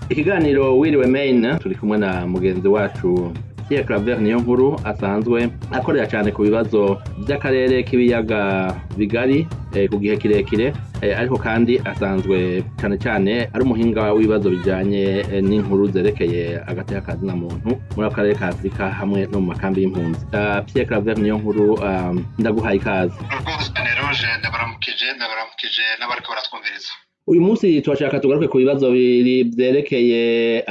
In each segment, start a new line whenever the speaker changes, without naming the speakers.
Ikiganiro wiriwe Maine turi kumwe na mugenzi wacu Pierre Claver Niyonkuru asanzwe akorera cyane ku bibazo by'akarere k'ibiyaga bigari ku gihe kirekire ariko kandi asanzwe cyane ari umuhinga w'ibibazo bijanye n'inkuru zerekeye agateka kazina muntu muri akarere ka Afrika hamwe no mu makambi y'impunzi. Pierre Claver Niyonkuru ndaguhaye ikaze.
Ndabaramukije n'abariko baratwumviriza.
Uyu munsi turashaka tugaruke ku bibazo vyerekeye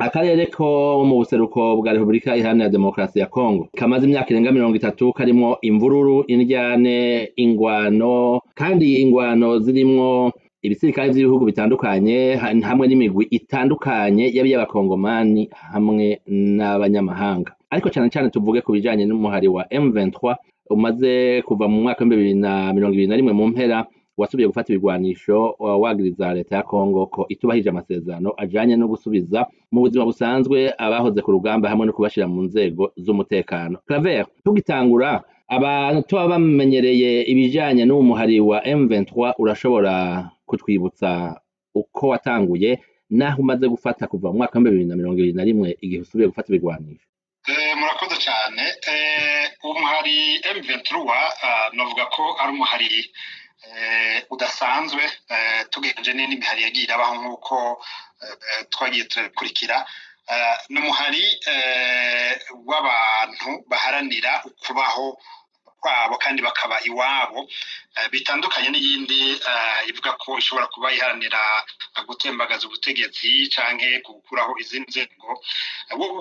akarere ko mu buseruko bwa Republika Iharanira Demokarasi ya Kongo kamaze imyaka irenga 30 karimo imvururu, indyane, ingwano, kandi ingwano zirimwo ibisirikare by'ibihugu bitandukanye hamwe n'imigwi itandukanye y'abakongomani hamwe n'abanyamahanga. Ariko cyane tuvuge ku bijanye n'umuhari wa M23 umaze kuva mu mwaka wa 2021 mu mpera wasubiye gufata ibigwanisho wagiriza leta ya Kongo ko itubahije amasezerano ajanye no gusubiza mu buzima busanzwe abahoze ku rugamba hamwe no kubashira mu nzego z'umutekano. Claver, tugitangura abantu bamenyereye ibijanye n'umuhari wa M23 urashobora kutwibutsa uko watanguye naho umaze gufata kuva mu mwaka wa 2021 igihe usubiye gufata ibigwanisho?
Murakoze cyane. Umuhari M23 novuga ko ari umuhari udasanzwe tugenje n'imihari yagiye irabaho nk'uko twagiye turakurikira. N'umuhari w'abantu baharanira ukubaho kwabo kandi bakaba iwabo, bitandukanye n'iyindi ivuga ko ishobora kuba iharanira gutembagaza ubutegetsi canke gukuraho izindi nzego. Wowe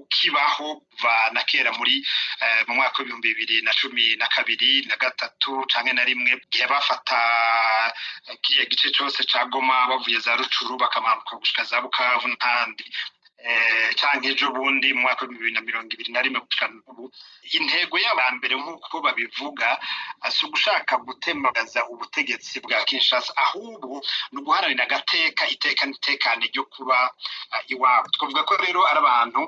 ukibaho kuva na kera muri mu mwaka wa 2012 na gatatu canke na rimwe gihe bafata kiye gice cyose ca Goma bavuye za Rucuru bakamanuka gushika za Bukavu n'ahandi, canke ejo bundi mu mwaka wa 2021 gushika ubu. Intego y'abambere nk'uko babivuga si ugushaka gutembagaza ubutegetsi bwa Kinshasa, ahubwo ni uguharanira agateka itekane ryo kuba iwabo. Twavuga ko rero ari abantu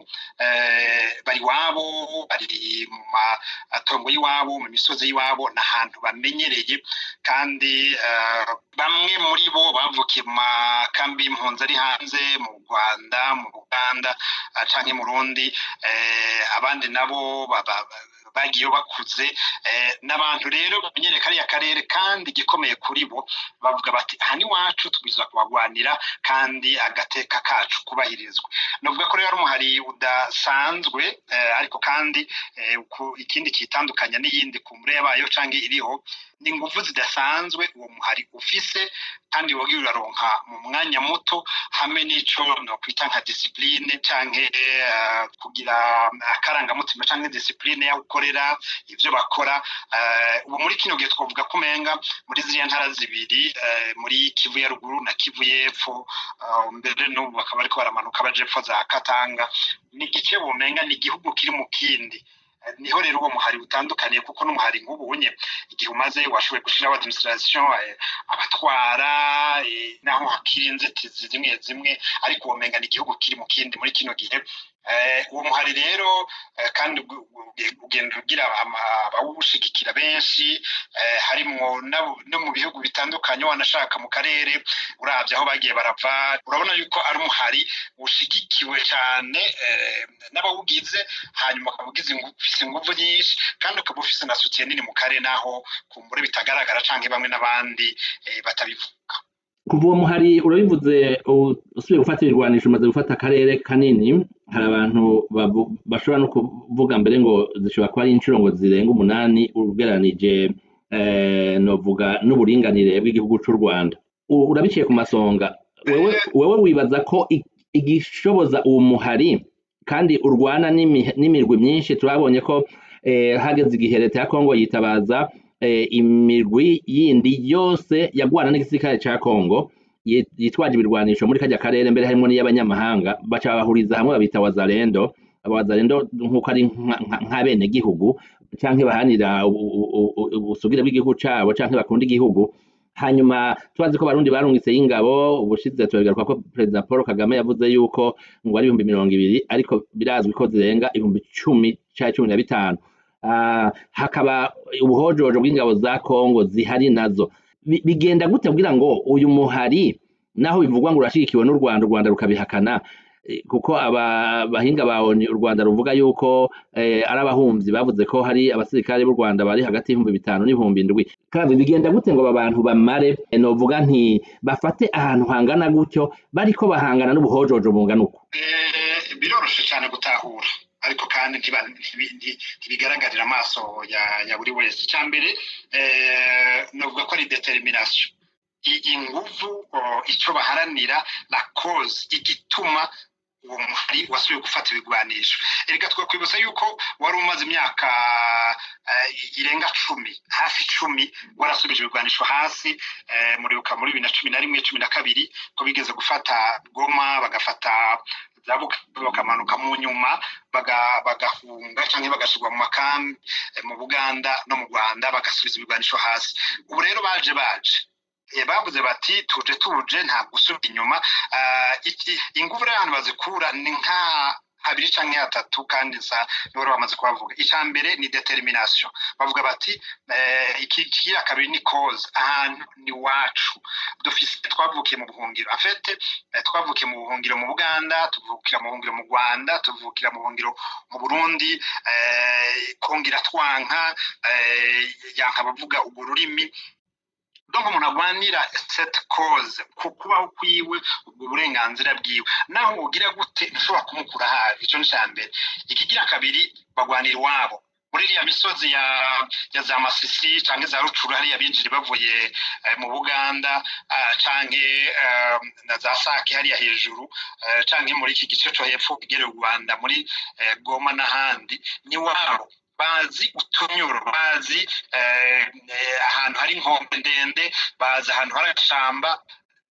bari iwabo, bari mu matongo y'iwabo, mu misozi y'iwabo, n'ahantu bamenyereye, kandi bamwe muri bo bavukiye mu makambi y'impunzi ari hanze mu Rwanda, mu Uganda canke mu Burundi, abandi nabo bagiye bakuze, n'abantu rero bamenyereye kariya karere, kandi gikomeye kuri bo bavuga bati aha ni wacu tubwiza kubagwanira kandi agateka kacu kubahirizwa. Novuga ko rero ari umuhari udasanzwe, ariko kandi ikindi kitandukanya n'iyindi kumure yabayo canke iriho ni ingufu zidasanzwe uwo muhari ufise, kandi wogiye uraronka mu mwanya muto, hamwe n'ico no kwita nka discipline canke kugira akarangamutima canke discipline yo gukorera ivyo bakora. Ubu muri kino gihe twavuga ko umenga muri ziriya ntara zibiri, muri Kivu ya ruguru na Kivu y'epfo, mbere n'ubu bakaba ariko baramanuka baje epfo za Katanga, ni igice bumenga ni igihugu kiri mu kindi. Niho rero uwo muhari utandukaniye, kuko n'umuhari nk'ubunye igihe umaze washoboye gushiraho administration abatwara naho hakiri inzitizi zimwe, ariko womenga ni igihugu kiri mu kindi muri kino gihe. Uwo muhari rero kandi ugenda ugira abawushigikira benshi, harimwo no mu bihugu bitandukanye, wanashaka mu karere uravye aho bagiye barava, urabona yuko ari umuhari ushigikiwe cyane n'abawugize, hanyuma ukaba ugize ingufu nyinshi, kandi ukaba ufise na soutien nini mu karere naho kumbure bitagaragara canke bamwe n'abandi batabivuga.
Kuva uwo muhari urabivuze usubiye gufata ibigwanisho umaze gufata akarere kanini, hari abantu bashobora no kuvuga mbere ngo zishobora kuba ari incuro ngo zirenga 8 ugereranije novuga n'uburinganire bw'igihugu c'u Rwanda. Urabiciye ku masonga, wewe wibaza ko igishoboza uwo muhari kandi urwana n'imirwi myinshi? Turabonye ko hageze igihe leta ya Kongo yitabaza imirwi yindi yose yagwana n'igisirikare ca Kongo yitwaje ibirwanisho muri kajya karere, mbere harimo n'iy'abanyamahanga, baca bahuriza hamwe babita wazalendo. Abazalendo nk'uko ari nk'abene gihugu canke bahanira ubusugire bw'igihugu cabo canke bakunda igihugu. Hanyuma twazi ko Barundi barungitse y'ingabo, ubushize tubigaruka ko President Paul Kagame yavuze yuko ngo ari 2020, ariko birazwi ko zirenga 10,000 canke 15. Hakaba ubuhojojo bw'ingabo za Kongo zihari nazo. Bigenda gute kugira ngo uyu muhari naho bivugwa ngo urashigikiwe n'u Rwanda rukabihakana kuko abahinga ba ONU u Rwanda ruvuga yuko ari abahumvyi bavuze ko hari abasirikare b'u Rwanda bari hagati y'ibihumbi 5 n'ibihumbi 7 kandi bigenda gute ngo aba bantu bamare novuga nti bafate ahantu hangana gutyo bariko bahangana n'ubuhojojo bungana uko
biroroshe cyane gutahura ariko kandi ntibigaragarira amaso ya buri wese cyambere novuga ko ari determination inguvu icyo baharanira la cause igituma uwo muhari wasubiye gufata ibigwanisho erega twakwibutsa yuko wari umaze imyaka irenga 10 hafi 10 warasubije ibigwanisho hasi muri 2011 12 ko bigeze gufata Goma bagafata bakamanuka mu nyuma bagahunga cyangwa bagashirwa mu makambi mu Buganda no mu Rwanda bagasubiza ibigwanisho hasi ubu rero baje bavuze bati tuje nta gusubira inyuma ingufu rero abantu bazikura ni nka 2 canke 3 kandi nibo bamaze kubavuga icambere ni determination bavuga bati iki kabiri ni cause ahantu ni wacu dufise twavukiye mu buhungiro afete twavukiye mu buhungiro mu Buganda tuvukira mu buhungiro mu Rwanda tuvukira mu buhungiro mu Burundi kongira twanka yanka bavuga ubwo rurimi donc umuntu agwanira cette cause kubaho kwiwe ubwo burenganzira bwiwe naho ugira gute ntushobora kumukura hafi ico nicambere ikigira kabiri bagwanira iwabo muri iriya misozi ya za Masisi canke za Rucuru hariya binjiri bavuye mu Buganda canke na za Sake hariya hejuru canke muri iki gice cyo hepfo kigere u Rwanda muri Goma n'ahandi ni wabo bazi utunyuro bazi ahantu hari inkombe ndende bazi ahantu hari ashamba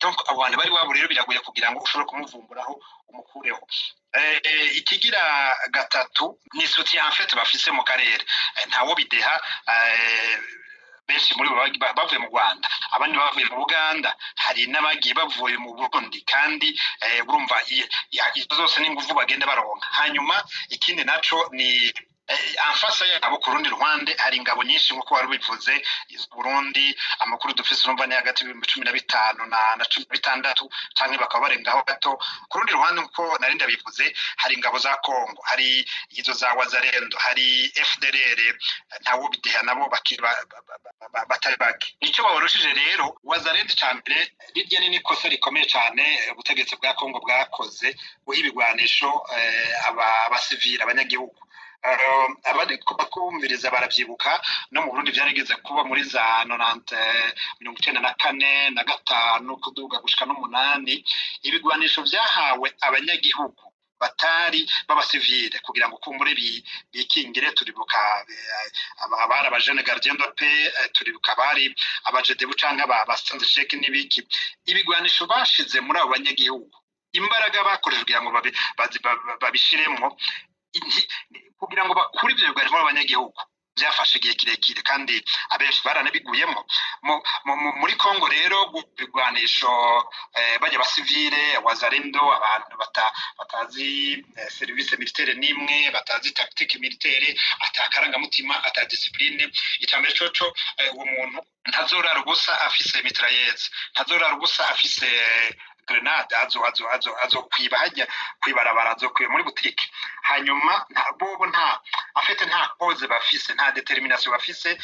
donc abantu bari wabo rero biragoye kugira ngo ushobore kumuvumburaho umukureho ikigira gatatu ni soutien en fait bafise mu karere ntawo bideha benshi muri bavuye mu Rwanda abandi bavuye mu Buganda hari n'abagiye bavuye mu Burundi kandi urumva izo zose n'ingufu bagenda baronka hanyuma ikindi naco ni amfasa yabo ku rundi ruhande hari ingabo nyinshi nkuko wari bivuze Burundi amakuru dufise urumva ni hagati ya 15 na 16 canke bakaba barengaho gato ku rundi ruhande nkuko nari ndabivuze hari ingabo za Kongo hari izo za Wazalendo hari FDLR ntawo bideha nabo batari bake nicyo babarushije rero Wazalendo cyambere rirya ni kosa rikomeye cyane ubutegetsi bwa Kongo bwakoze buhibigwanisho abasivile abanyagihugu abandi kumviriza baravyibuka no mu Burundi byarigeze kuba muri za 94 na 5 kuduga gushika no 8 ibigwanisho vyahawe abanyagihugu batari b'abasivile kugira ngo kumbure bikingire turibuka abara abajene gardien de paix turibuka bari abajedebu canke abasanze sheke n'ibiki ibigwanisho bashize muri abo banyagihugu imbaraga bakoresheje kugira ngo babishiremo kugira ngo bakuri ibyo bigwanisho mu banyagihugu byafashe igihe kirekire kandi abenshi baranabiguyemo muri Kongo rero bigwanisho bajya basivile Wazalendo abantu batazi service militaire nimwe batazi tactique militaire atakaranga mutima ata discipline icambere coco uwo muntu ntazorara ubusa afise mitrailleuse ntazorara ubusa afise grenade azo kwiba hajya kwibarabara azo kwiba muri boutique hanyuma bobo nta afite nta cause bafise nta determination bafise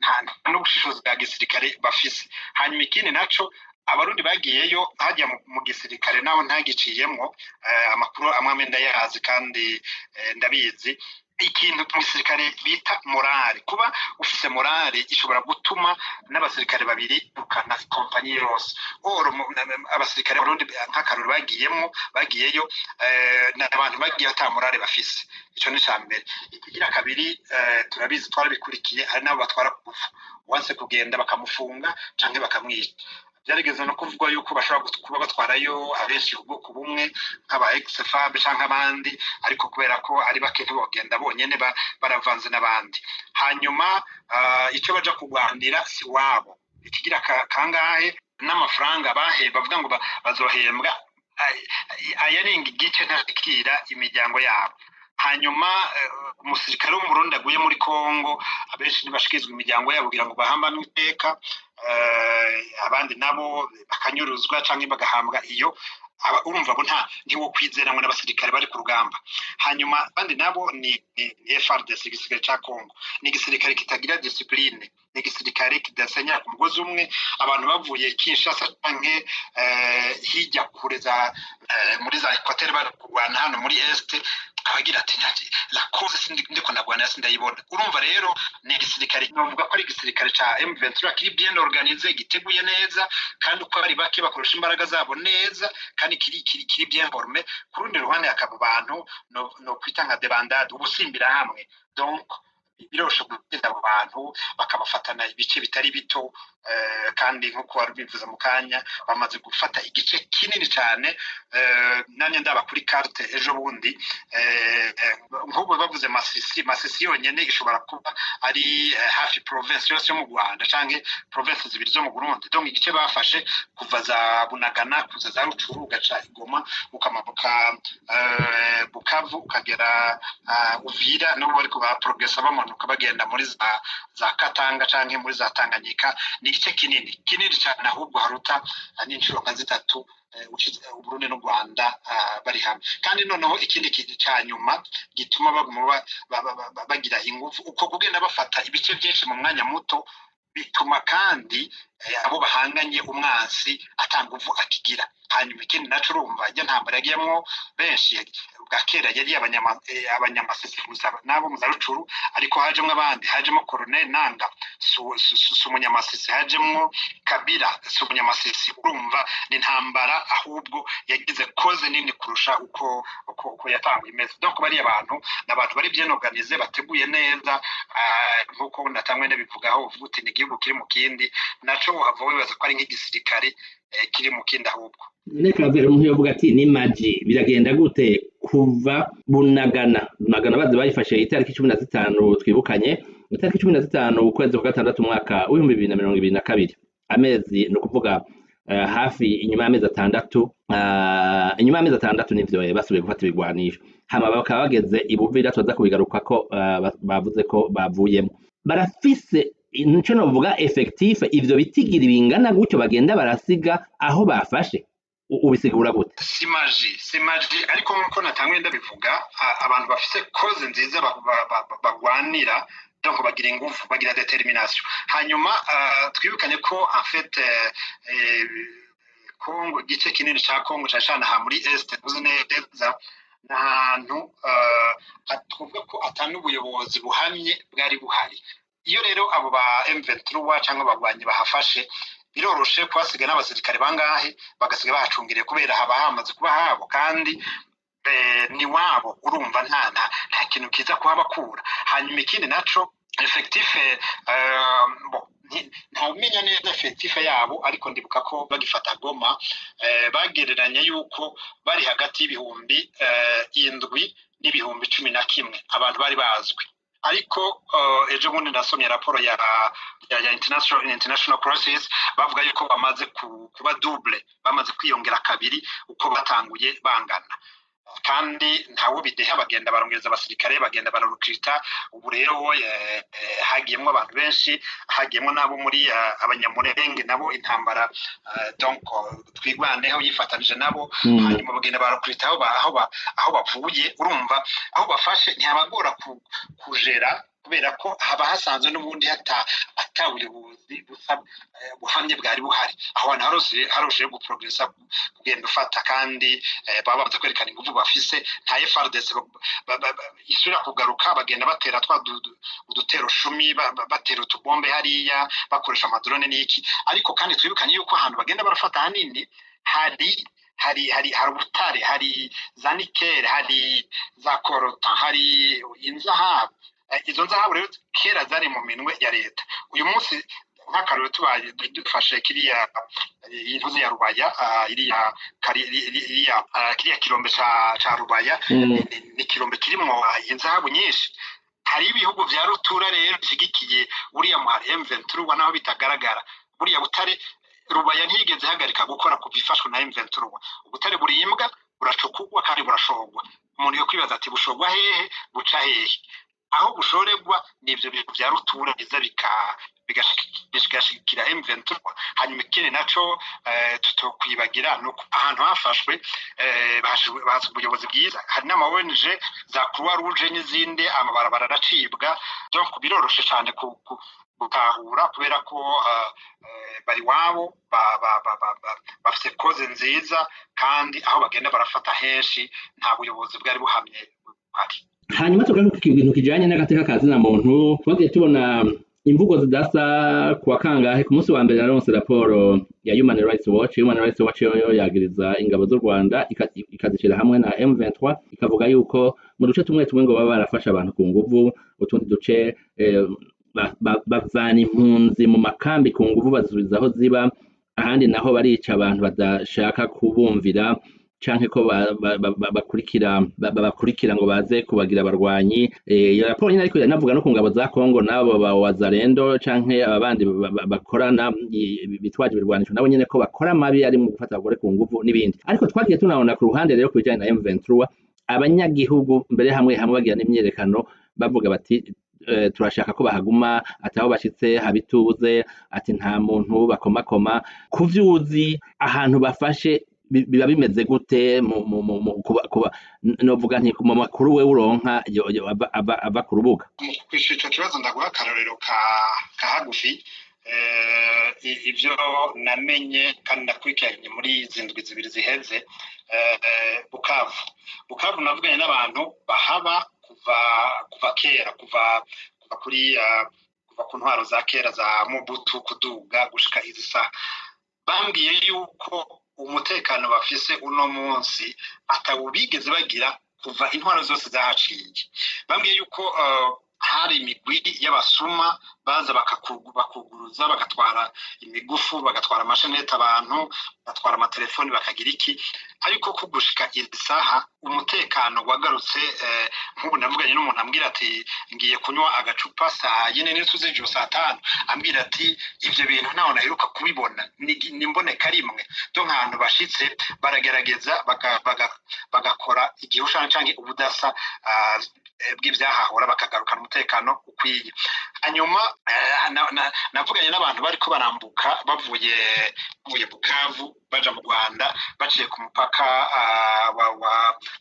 nta n'ubushishozi bwa gisirikare bafise hanyuma ikindi naco abarundi bagiyeyo hajya mu gisirikare naho ntagiciyemo amakuru amwe ndayazi kandi ndabizi ikintu mu gisirikare bita morale kuba ufise morale ishobora gutuma n'abasirikare babiri ukana kompanyi yose abasirikare barundi nk'akaruru bagiyeyo n'abantu bagiye ata morale bafise ico ni cyambere ikigira kabiri turabizi twarabikurikiye hari nabo batwara kugufa wanse kugenda bakamufunga canke bakamwica byarigeze no kuvugwa yuko bashobora kuba batwarayo abenshi ubwoko bumwe nk'aba ex-FAB canke abandi ariko kubera ko ari bake ntibogenda bonyene baravanze n'abandi hanyuma icyo baja kugwanira si wabo ikigira kangahe n'amafaranga bavuga ngo bazohembwa ayarenga igice ntakira imiryango yabo hanyuma umusirikare wo mu Burundi aguye muri Kongo abenshi ntibashikizwa imiryango yabo kugira ngo bahambane iteka abandi nabo bakanyuruzwa canke bagahambwa iyo urumva bo ntiwo kwizera ngo n'abasirikare bari ku rugamba. Hanyuma abandi nabo ni FARDC, igisirikare ca Congo, ni igisirikare kitagira discipline, ni igisirikare kidasenyera ku mugozi umwe. Abantu bavuye Kinshasa canke hirya kure za muri za Equateur bari kurwana hano muri Est, abagira ati la cause ndiko nagwana sindayibona. Urumva rero ni igisirikare novuga ko ari igisirikare ca M23 kiri bien organisé, giteguye neza, kandi uko bari bake bakoresha imbaraga zabo neza, kandi kiri bien formé. Ku rundi ruhande hakaba abantu no kwita nka debandade, ubusimbira hamwe. Donc birosho gutsinda abo bantu bakabafatana ibice bitari bito, kandi nk'uko wari bivuze mu kanya bamaze gufata igice kinini cyane. Nanye ndaba kuri carte ejo bundi, nk'ubu bavuze Masisi yonyene ishobora kuba ari hafi province yose yo mu Rwanda canke province zibiri zo mu Burundi. Donc igice bafashe kuva za Bunagana kuza za Rucuru gaca Igoma ukamabuka Bukavu ukagera Uvira, no bari kuba progressa bamanuka bagenda muri za Katanga canke muri za Tanganyika. Ni igice kinini cyane, ahubwo haruta n'inshuro nka zitatu Uburundi n'u Rwanda bari hamwe. Kandi noneho ikindi kintu cya nyuma gituma bagira ingufu uko kugenda bafata ibice byinshi mu mwanya muto, bituma kandi abo bahanganye umwansi atanguvu akigira. Hanyuma ikindi naco urumva ijya ntambara yagiyemwo benshi bwa kera yari abanyamasisi gusa nabo mu Rucuru, ariko hajemwo abandi, hajemwo Colonel Nanga umunyamasisi, hajemwo Kabila umunyamasisi. Urumva ni ntambara ahubwo yagize koze nini kurusha uko yatangwa imeze. Donc bari abantu n'abantu bari bien organisé, bateguye neza, nkuko natangwe ndabivugaho uvuga uti ni igihugu kiri mu kindi, naco hava wibaza ko ari nk'igisirikare kiri mu kindi ahubwo.
Neka vero uvuga ati ni maji biragenda gute kuva Bunagana bazi bayifashe itariki 15 twibukanye, itariki 15 ukwezi kwa gatandatu mwaka w'2022, amezi no kuvuga hafi inyuma y'amezi atandatu nivyo basubiye gufata ibigwanisho. Hama bakaba bageze ibuvira tuza kubigaruka ko bavuze ko bavuyemo. Barafise nico novuga effectif ivyo bitigira bingana gutyo bagenda barasiga aho bafashe. Ubisigura gute?
Simaji ariko nkuko natangwe ndabivuga, abantu bafise cause nziza bagwanira, donc bagira ingufu, bagira determination. Hanyuma twibukanye ko en fait Congo, igice kinini ca Congo cashana ha muri Est neza, n'ahantu tuvuga ko atanu ubuyobozi buhamye bwari buhari. Iyo rero abo ba M23 cyangwa bagwanyi bahafashe, biroroshe kwasiga n'abasirikare bangahe bagasiga bahacungiriye kubera haba hamaze kuba habo, kandi ni wabo. Urumva nta kintu kiza kuhabakura. Hanyuma ikindi naco effectif ntawumenya neza effectif yabo, ariko ndibuka ko bagifata Goma bagereranya yuko bari hagati y'ibihumbi 7 n'ibihumbi 11 abantu bari bazwi. Ariko ejo bundi ndasomye raporo ya international process bavuga yuko bamaze kuba double, bamaze kwiyongera kabiri uko batanguye bangana. Kandi ntawo bideha bagenda barongereza abasirikare, bagenda bararukrita. Ubu rero hagiyemwo abantu benshi, hagiyemwo nabo muri abanyamurenge nabo intambara, donc twigwaneho yifatanije nabo. Hanyuma bagenda bararukrita aho bavuye. Urumva aho bafashe ntihabagora kujera, kubera ko haba hasanzwe n'ubundi atabuyobozi buhamye bwari buhari. Aho abantu haroshe guprogressa kugenda ufata, kandi baba bamaze kwerekana ingufu bafise. Nta FARDC isura kugaruka bagenda batera udutero 10, batera utubombe hariya bakoresha amadrone n'iki. Ariko kandi twibukanye yuko ahantu bagenda barafata hanini hari ubutare, hari za nikele, hari za korota, hari inzahabu. Izo nzahabu rero kera zari mu minwe ya leta. Uyu munsi nk'akarero tubaye dufashe kiriya intuzi ya Rubaya, kiriya kirombe ca Rubaya, ni kirombe kirimo inzahabu nyinshi. Hari ibihugu vya rutura rero bishigikiye uriya muhari M23 naho bitagaragara. Buriya butare Rubaya ntigeze hagarika gukora ku bifashwe na M23. Ubutare burimbwa, buracukugwa kandi burashogwa. Umuntu yo kwibaza ati bushogwa hehe buca hehe? aho bushorerwa n'ivyo bintu vya rutura biza bigashikira M23 hanyuma ikindi naco tutokwibagira nuko ahantu hafashwe bahashwe ubuyobozi bwiza hari n'ama ONG za Croix Rouge n'izindi amabarabara aracibwa donc biroroshe cyane gutahura kubera ko bari wabo bafite koze nziza kandi aho bagenda barafata henshi nta buyobozi bwari buhamye buhari.
Hanyuma tugaruka ku kintu kijanye n'agateka ka zina muntu twagiye tubona imvugo zidasa kuwa kangahe ku munsi wa mbere naronse raporo ya Human Rights Watch yo yagiriza ingabo z'u Rwanda ikazishira hamwe na M23 ikavuga yuko mu duce tumwe ngo baba barafasha abantu ku nguvu utundi duce bavana impunzi mu makambi ku nguvu bazubizaho ziba ahandi naho barica abantu badashaka kubumvira canke ko babakurikira ngo baze kubagira abarwanyi. Iyo raporo nyine ariko yanavuga no ku ngabo za Kongo nabo ba Wazalendo canke abandi bakorana bitwaje ibirwanisho nabo nyene ko bakora mabi ari mu gufata abagore ku nguvu n'ibindi. Ariko twagiye tunabona ku ruhande rero kubijanye na M23 abanyagihugu mbere hamwe bagira n'imyerekano bavuga bati turashaka ko bahaguma ataho bashitse habituze ati nta muntu bakomakoma kuvyuzi ahantu bafashe biba bimeze gute novuga nti mu makuru we uronka ava ku rubuga.
Kwishura ico kibazo ndaguha akarorero ka hagufi ivyo namenye kandi nakurikiranye muri izi ndwi zibiri ziheze Bukavu navuganye n'abantu bahaba kuva kera kuva ku ntwaro za kera za Mobutu kuduga gushika izi saha bambwiye yuko umutekano bafise uno munsi atawubigeze bagira kuva intwaro zose zahaciye. Bambwiye yuko hari imigwi y'abasuma baza bakakuguruza bagatwara imigufu bagatwara amashenete abantu bagatwara amatelefoni bakagira iki ariko kugushika isaha umutekano wagarutse nk'ubu navuganye n'umuntu ambwira ati ngiye kunywa agacupa saa 4 z'ijoro saa 5 ambwira ati ivyo bintu ntaho naheruka kubibona nimboneka rimwe donc ahantu bashitse baragerageza bagakora igihushana canke ubudasa bw'ivyahahora bakagarukana umutekano ukwiye. Hanyuma navuganye n'abantu bariko barambuka bavuye Bukavu baja mu Rwanda baciye ku mupaka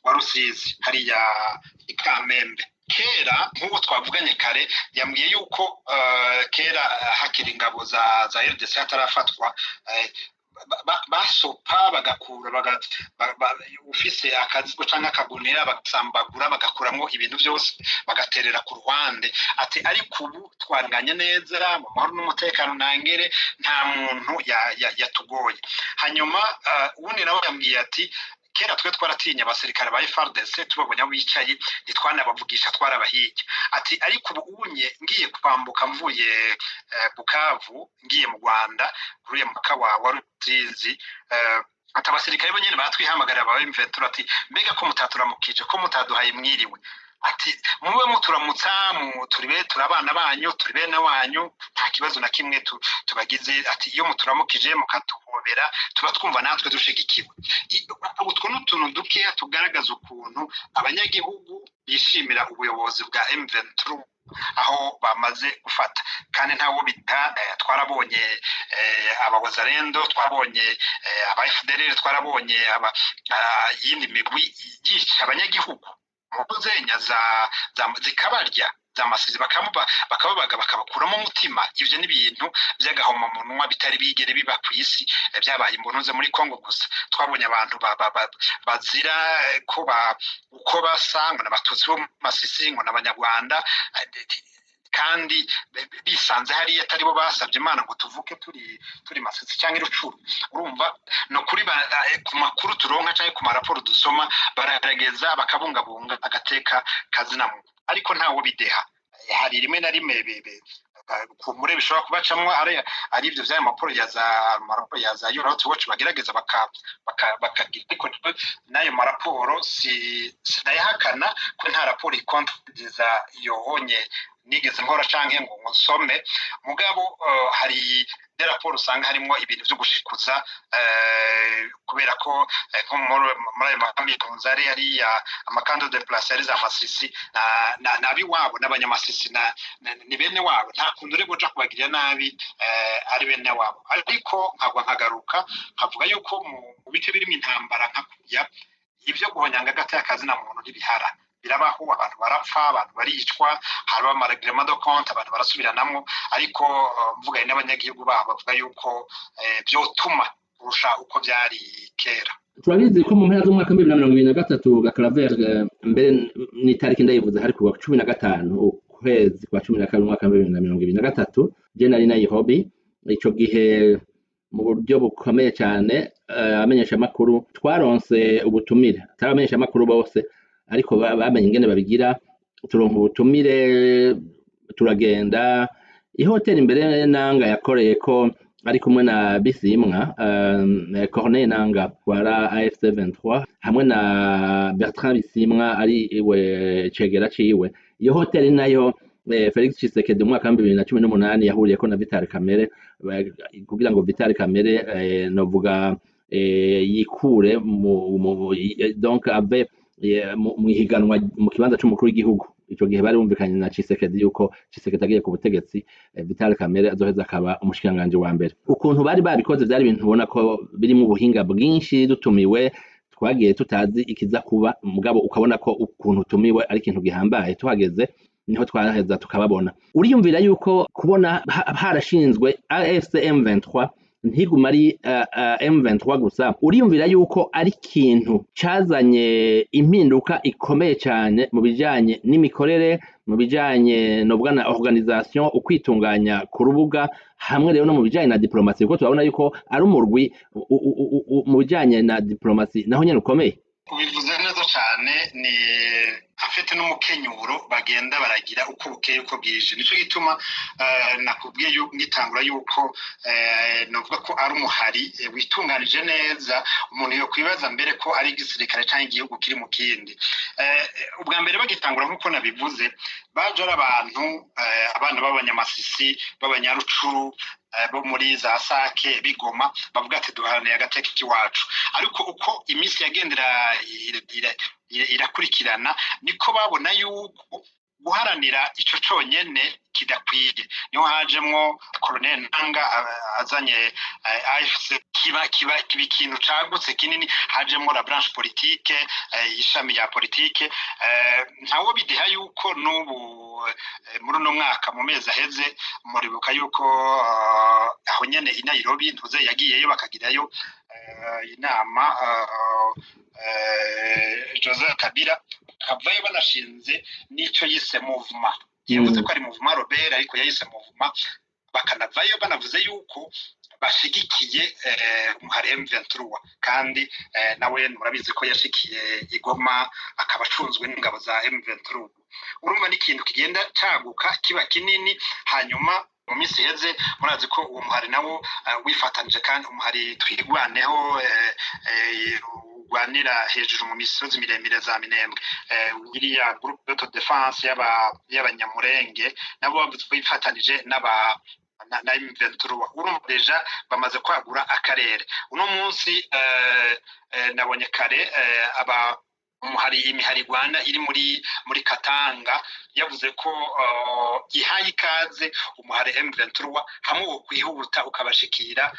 wa Rusizi hariya Ikamembe. Kera nk'ubu twavuganye kare yambwiye yuko kera hakiri ingabo za RDC hatarafatwa basopa bagakura ufise akazigo canke akagunira bagasambagura bagakuramwo ibintu byose bagaterera ku ruhande ati ariko ubu twaranganye neza mu mahoro n'umutekano nangere nta muntu yatugoye. Hanyuma ubundi nawe yambwiye ati kera twe twaratinya abasirikare ba FARDC tubabonye bicaye ntitwanabavugisha twarabahiye ati ariko ubu unye ngiye kwambuka mvuye Bukavu ngiye mu Rwanda kuri mupaka wa Rusizi ati abasirikare bonyene batwihamagarira ba M23 ati mbega ko mutaturamukije ko mutaduhaye mwiriwe ati mube muturamutsa turabana banyu turi bene wanyu nta kibazo na kimwe tubagize ati iyo muturamukije mukatuhobera tuba twumva natwe dushigikiwe. Utwo n'utuntu dukeya tugaragaza ukuntu abanyagihugu bishimira ubuyobozi bwa M23 aho bamaze gufata kandi ntawo bita twarabonye abawazalendo twabonye aba FDLR twarabonye yindi migwi yica abanyagihugu muzenya zikabarya zamasizi bakababaga bakabakuramo umutima. Ivyo ni ibintu by'agahoma munwa bitari bigere biba ku isi byabaye imbonoze muri Kongo gusa. Twabonye abantu bazira ko uko basanga n'abatutsi bo Masisi ngo n'abanyarwanda kandi bisanze hariya atari bo basabye Imana ngo tuvuke turi Masisi cyangwa Rucuru. Urumva no kuri ku makuru turonka cyangwa ku maraporo dusoma baragerageza bakabungabunga agateka kazina mu ariko ntawo bideha. Hari rimwe na rimwe kumure bishobora kubacamwa ari ivyo vya maporo ya za Human Rights Watch bagerageza bakagira ariko nayo maraporo sinayahakana ko nta raporo ikontrediza yohonye nigeze nkora canke ngo nsome mugabo hari raporo usanga harimo ibintu byo gushikuza kubera ko nko muri ayo makaminuza ari hariya amakando de place ari za Masisi n'abiwabo n'abanyamasisi ni bene wabo nta kuntu uri buja kubagirira nabi ari bene wabo ariko nkagaruka nkavuga yuko mu bice birimo intambara nkakurya ibyo guhonyanga gata y'akazi na muntu ntibihara birabaho abantu barapfa abantu baricwa haraba amareglement de compte abantu barasubiranamwo ariko mvuga n'abanyagihugu babo bavuga yuko byotuma kurusha uko byari kera.
Turabizi ko mu mpera z'umwaka 2023 Gaclaver mbere ni tariki ndayivuze hari kuwa 15 ukwezi kwa 12 umwaka 2023 je nari Nairobi ico gihe mu buryo bukomeye cyane amenyesha makuru twaronse ubutumire taramenyesha makuru bose ariko bamenye ingene babigira turonka ubutumire turagenda ihoteli imbere nanga yakoreye ko ari kumwe na Bisimwa Corneille Nanga wara AFC 23 hamwe na Bertrand Bisimwa ari iwe cegera ciwe iyo hoteli nayo Felix Tshisekedi mu mwaka 2018 yahuriyeko na Vital Kamerhe kugira ngo Vital Kamerhe novuga yikure donc ave mu higanwa mu kibanza c'umukuru w'igihugu ico gihe bari bumvikanye na Tshisekedi yuko Tshisekedi agiye ku butegetsi Vital Kamerhe azoheza akaba umushikanganje wa mbere ukuntu bari babikoze byari ibintu ubona ko biri mu buhinga bwinshi dutumiwe twagiye tutazi ikiza kuba mugabo ukabona ko ukuntu tumiwe ari ikintu gihambaye tuhageze niho twaheza tukababona uriyumvira yuko kubona harashinzwe AFC M23 ntiguma ari M23 gusa uriyumvira yuko ari ikintu cazanye impinduka ikomeye cyane mu bijanye n'imikorere mu bijanye no bwana organisation ukwitunganya ku rubuga hamwe rero no mu bijanye na diplomasi kuko turabona yuko ari umurwi mu bijanye na diplomasi naho nyene ukomeye.
Ubivuze neza cyane ni afite n'umukenyuro bagenda baragira uko bukeye uko bwije nico gituma nakubwiye ngitangura yuko novuga ko ari umuhari witunganije neza umuntu yo kwibaza mbere ko ari igisirikare cyangwa igihugu kiri mu kindi ubwa mbere bagitangura nkuko nabivuze baje ari abana b'abanyamasisi b'abanyarucuru bo muri za Sake bigoma bavuga ati duharaniye agateka iwacu ariko uko iminsi yagendera irakurikirana niko babona yuko guharanira ico conyene kidakwiye niho hajemwo Colonel Nanga azanye AFC kiba ikintu cagutse kinini hajemwo la branche politique ishami ya politique ntawo bideha yuko n'ubu muri no mwaka mu mezi aheze muribuka yuko aho nyene i Nairobi ntuze yagiyeyo bakagirayo inama Joseph Kabila kavayo banashinze nico yise movement yavuze ko ari movement Robert ariko yayise movement bakanavayo banavuze yuko bashigikiye umuhari M23 kandi nawe murabizi ko yashikiye igoma akabacunzwe n'ingabo za M23 urumva n'ikintu kigenda caguka kiba kinini hanyuma mu minsi heze murazi ko uwo muhari nawo wifatanije kandi umuhari twigwaneho gwanira hejuru mu misozi miremire za Minembwe iriya groupe d'autodefense y'abanyamurenge nabo bifatanije na M23 urumva deja bamaze kwagura akarere uno munsi nabonye kare umuhari imihari Rwanda iri muri Katanga yavuze ko ihaye ikaze umuhari M23 hamwe wo kwihuta ukabashikira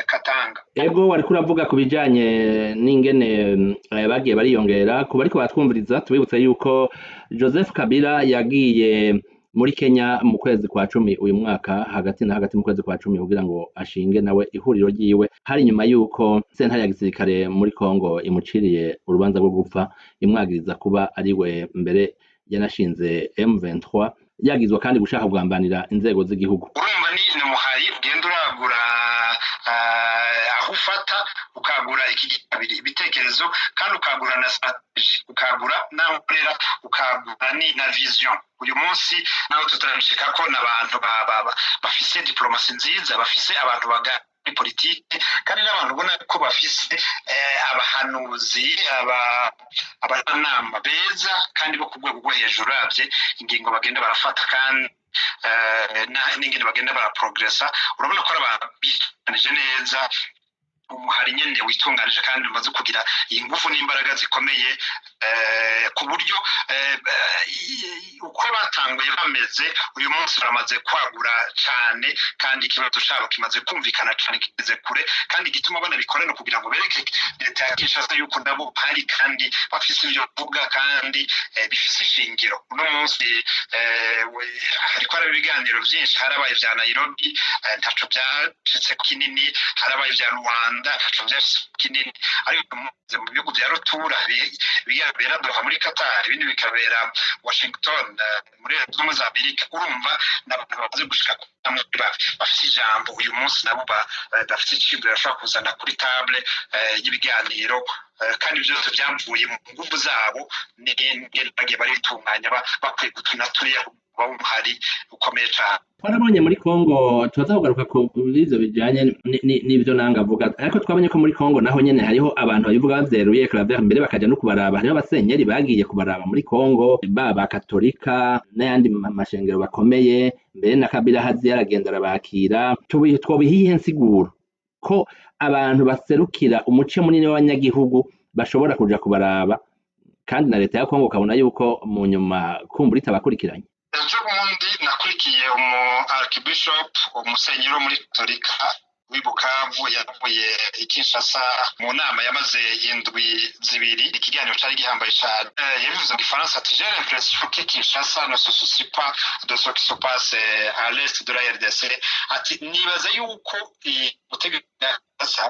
Katanga.
Ego wari kuravuga ku bijanye n'ingene bagiye bariyongera kuba ariko batwumviriza tubibutse yuko Joseph Kabila yagiye muri Kenya mu kwezi kwa 10 uyu mwaka hagati mu kwezi kwa 10 kugira ngo ashinge nawe ihuriro ryiwe hari nyuma yuko sentare ya gisirikare muri Kongo imuciriye urubanza rwo gupfa imwagiriza kuba ari we mbere yanashinze M23 yagizwe kandi gushaka kugambanira inzego z'igihugu.
Urumva ni muhari ugenda uragura aho ufata ukagura ikigabiri ibitekerezo kandi ukagura na strategy ukagura naho ukorera ukagura na vision uyu munsi naho tutarashika ko nabantu bafise diplomasi nziza bafise abantu politike kandi n'abantu ubona ko bafise abahanuzi abanama beza kandi bo ku rwego rwo hejuru uravye ingingo bagenda barafata kandi n'ingene bagenda baraprogressa urabona ko ari abantu bitunganije neza umuhari nyene witunganije kandi umaze kugira ingufu n'imbaraga zikomeye ku buryo uko batanguye bameze uyu munsi baramaze kwagura cyane kandi ikibazo cyabo kimaze kumvikana cyane kigeze kure kandi gituma banabikorana kugira ngo bereke leta ya Kinshasa yuko nabo hari kandi bafise ibyo kuvuga kandi bifise ishingiro uno munsi hariko hari ibiganiro byinshi harabaye vya Nairobi ntaco byacitse kinini harabaye vya Rwanda ntaco byacitse kinini ariko mu bihugu bya rutura bigabera Doha muri Qatar ibindi bikabera Washington muri Leta Zunze za Amerika urumva n'abantu baze gushika bafite ijambo uyu munsi nabo bafite icibwa bashobora kuzana kuri table y'ibiganiro kandi byose byamvuye mu nguvu zabo n'ingene bagiye baritunganya bakwiye gutuna turiya umuhari ukomeye cyane
twarabonye muri Kongo tuza kugaruka ku bizo bijanye n'ivyo nanga avuga ariko twabonye ko muri Kongo naho nyene hariho abantu babivuga bavyeruye Claver mbere bakaja no kubaraba hariho abasenyeri bagiye kubaraba muri Kongo baba katolika n'ayandi mashengero bakomeye mbere na Kabila hazi yaragenda arabakira twobihiye nsiguro ko abantu baserukira umuce munini w'abanyagihugu bashobora kuja kubaraba kandi na leta ya Kongo kabona yuko mu nyuma kumbura itabakurikiranye
ejo bundi nakurikiye archbishop umusenyeri wo muri Katolika w'ibukavu yavuye i Kinshasa mu nama yamaze indwi zibiri ikiganiro cyari gihambaye cyane yabivuze mu Gifaransa ati j'ai l'impression que Kinshasa ne se soucie pas de ce qui se passe à l'est de la RDC ati nibaza yuko ubutegetsi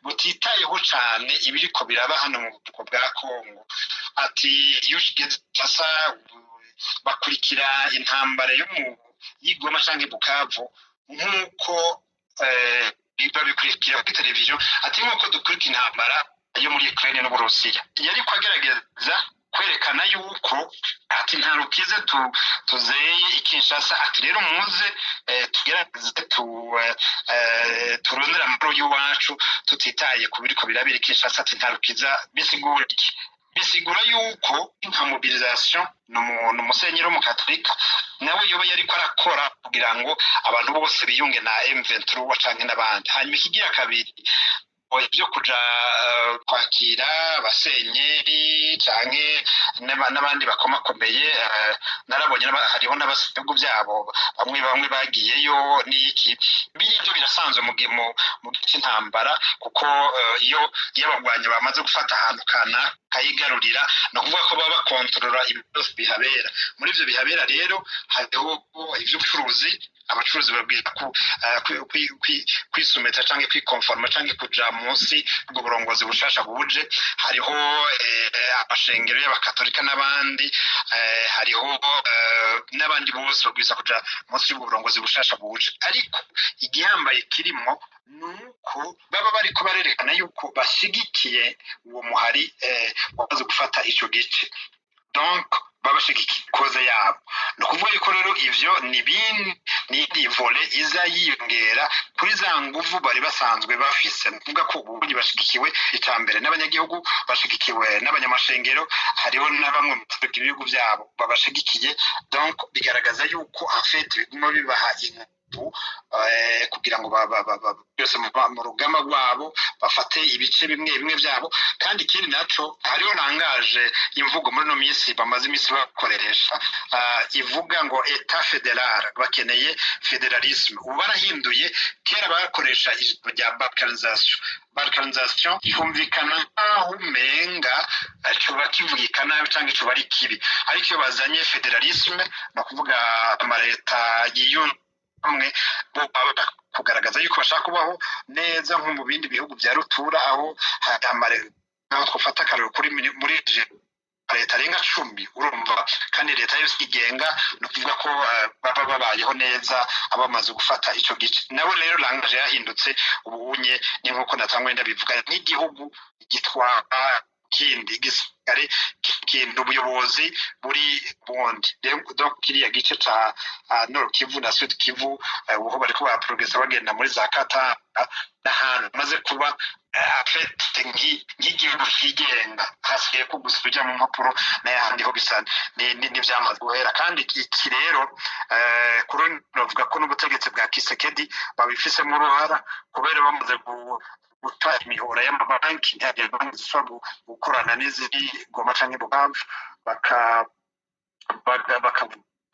butitayeho cyane ibiriko biraba hano mu butiko bwa Kongo ati iyo ugeze Kinshasa bakurikira intambara yo mu y'Igoma canke Bukavu nk'uko babikurikira kuri televiziyo ati nk'uko dukurikira intambara yo muri Ukraine n'Uburusiya yari kwagerageza kwerekana yuko ati nta rukize tuzeye Kinshasa ati rero muze tugerageze turondera amahoro y'uwacu tutitaye ku biriko birabira Kinshasa ati nta rukiza bisigura yuko nka mobilisation n'umusenyeri mu Katolika nawe yoba yariko arakora kugira ngo abantu bose biyunge na M23 canke n'abandi hanyuma ikigira kabiri ibyo kuja kwakira abasenyeri canke n'abandi bakomakomeye narabonye hariho n'abasebwa byabo bamwe bagiyeyo n'iki byo birasanzwe mu gice intambara kuko iyo abagwanyi bamaze gufata ahantu kana kayigarurira no kuvuga ko baba kontrola ibyo bihabera muri ivyo bihabera rero hariho ivy'ubucuruzi abacuruzi babwira ko kwisumeta canke kwikonforma canke kuja munsi bwo burongozi bushasha buje hariho amashengero y'abakatolika n'abandi hariho n'abandi bose babwiza kuja munsi y'uburongozi bushasha buje ariko igihambaye kirimo nuko baba bariko barerekana yuko bashigikiye uwo muhari wamaze gufata ico gice donc babashigikiye koze yabo no kuvuga yuko rero ivyo ni vole iza yiyongera kuri za nguvu bari basanzwe bafise kuvuga ko ubundi bashigikiwe icambere n'abanyagihugu bashigikiwe n'abanyamashengero hariho na bamwe mu bihugu byabo babashigikiye donc bigaragaza yuko en fait biguma bibaha kugira ngo byose mu rugamba rwabo bafate ibice bimwe byabo kandi ikindi naco hariho nangaje imvugo muri no minsi bamaze imisi bakoresha ivuga ngo etat fédéral bakeneye fédéralisme ubu barahinduye kera bakoresha ijambo rya balkanisation yumvikana nkaho umenga coba kivuga nabi canke coba ari kibi ariko iyo bazanye fédéralisme no kuvuga amaleta yiyunze hamwe kugaragaza yuko bashaka kubaho neza nko mu bindi bihugu bya rutura aho twafata akarero kuri muri leta arenga 10 urumva kandi leta yose igenga no kuvuga ko baba babayeho neza abamaze gufata ico gice nawe rero langaje yahindutse ubunye ni nkuko natangwe ndabivuga nk'igihugu gitwara kindi gisirikare kintu ubuyobozi buri bundi donc kiriya gice ca Nord Kivu na Sud Kivu uho bariko baraprogressa bagenda muri za Katanga n'ahantu maze kuba afite nk'igihugu kigenga hasigaye ko gusa ujya mu mpapuro n'ahandi ho bisa n'ivyamaze guhera kandi iki rero kuri novuga ko n'ubutegetsi bwa Kisekedi babifisemo uruhara kubera bamaze guta imihora y'amabanki ntabwo banki zishobora gukorana n'iziri Goma canke Bukavu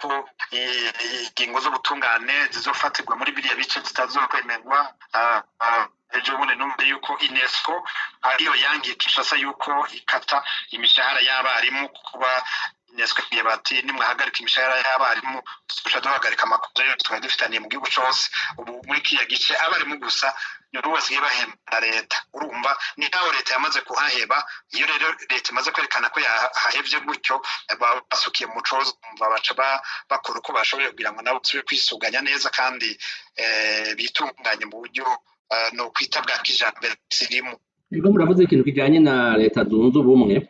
ko ingingo z'ubutungane zizofatirwa muri biriya bice zitazokwemerwa ejo bundi numva yuko UNESCO ariyo yangiye Kinshasa yuko ikata imishahara y'abarimu kuba UNESCO bati nimwahagarika imishahara y'abarimu dushobora duhagarika amakosa yose twari dufitaniye mu gihugu cyose ubu muri kiriya gice abarimu gusa nibo basigaye bahemba leta urumva ni naho leta yamaze kuhaheba iyo rero leta imaze kwerekana ko yahevye gutyo basukiye mu cozo baca bakora uko bashoboye kugira ngo nabo tube kwisuganya neza kandi bitunganye mu buryo no kwita bwa kijambere sirimu.
Ego muravuze ikintu kijanye na leta zunze ubumwe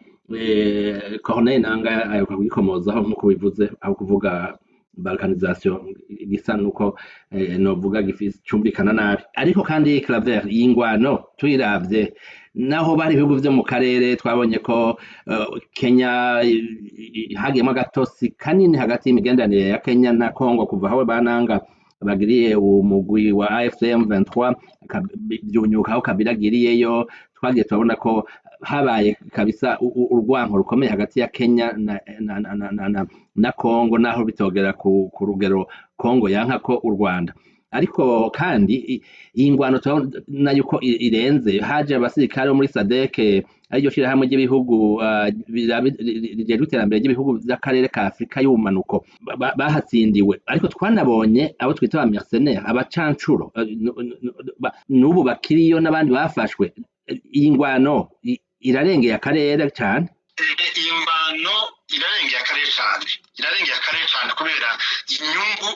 Corneille Nangaa aheruka kugikomozaho nk'uko bivuze aho kuvuga balkanisation gisa nuko novuga cyumvikana nabi ariko kandi Claver y'ingwano tuyiravye naho bari ibihugu vyo mu karere twabonye ko Kenya hagiyemo agatosi kanini hagati y'imigenderanire ya Kenya na Congo kuva aho bananga bagiriye umugwi wa AFCM 23 byunyukaho Kabila agiriyeyo twagiye turabona ko habaye kabisa urwanko rukomeye hagati ya Kenya na Congo naho bitogera ku rugero Congo yanka ko u Rwanda ariko kandi iyi ngwano turabona yuko irenze haje abasirikare muri SADC ariyo shirahamwe ry'ibihugu rijeje iterambere ry'ibihugu by'akarere ka Afrika y'ubumanuko bahatsindiwe ariko twanabonye abo twita ba mercenaires abacancuro n'ubu bakiriyo n'abandi bafashwe iyi ngwano irarengeye akarere cyane
iyi ngwano irarengeye akarere cyane kubera inyungu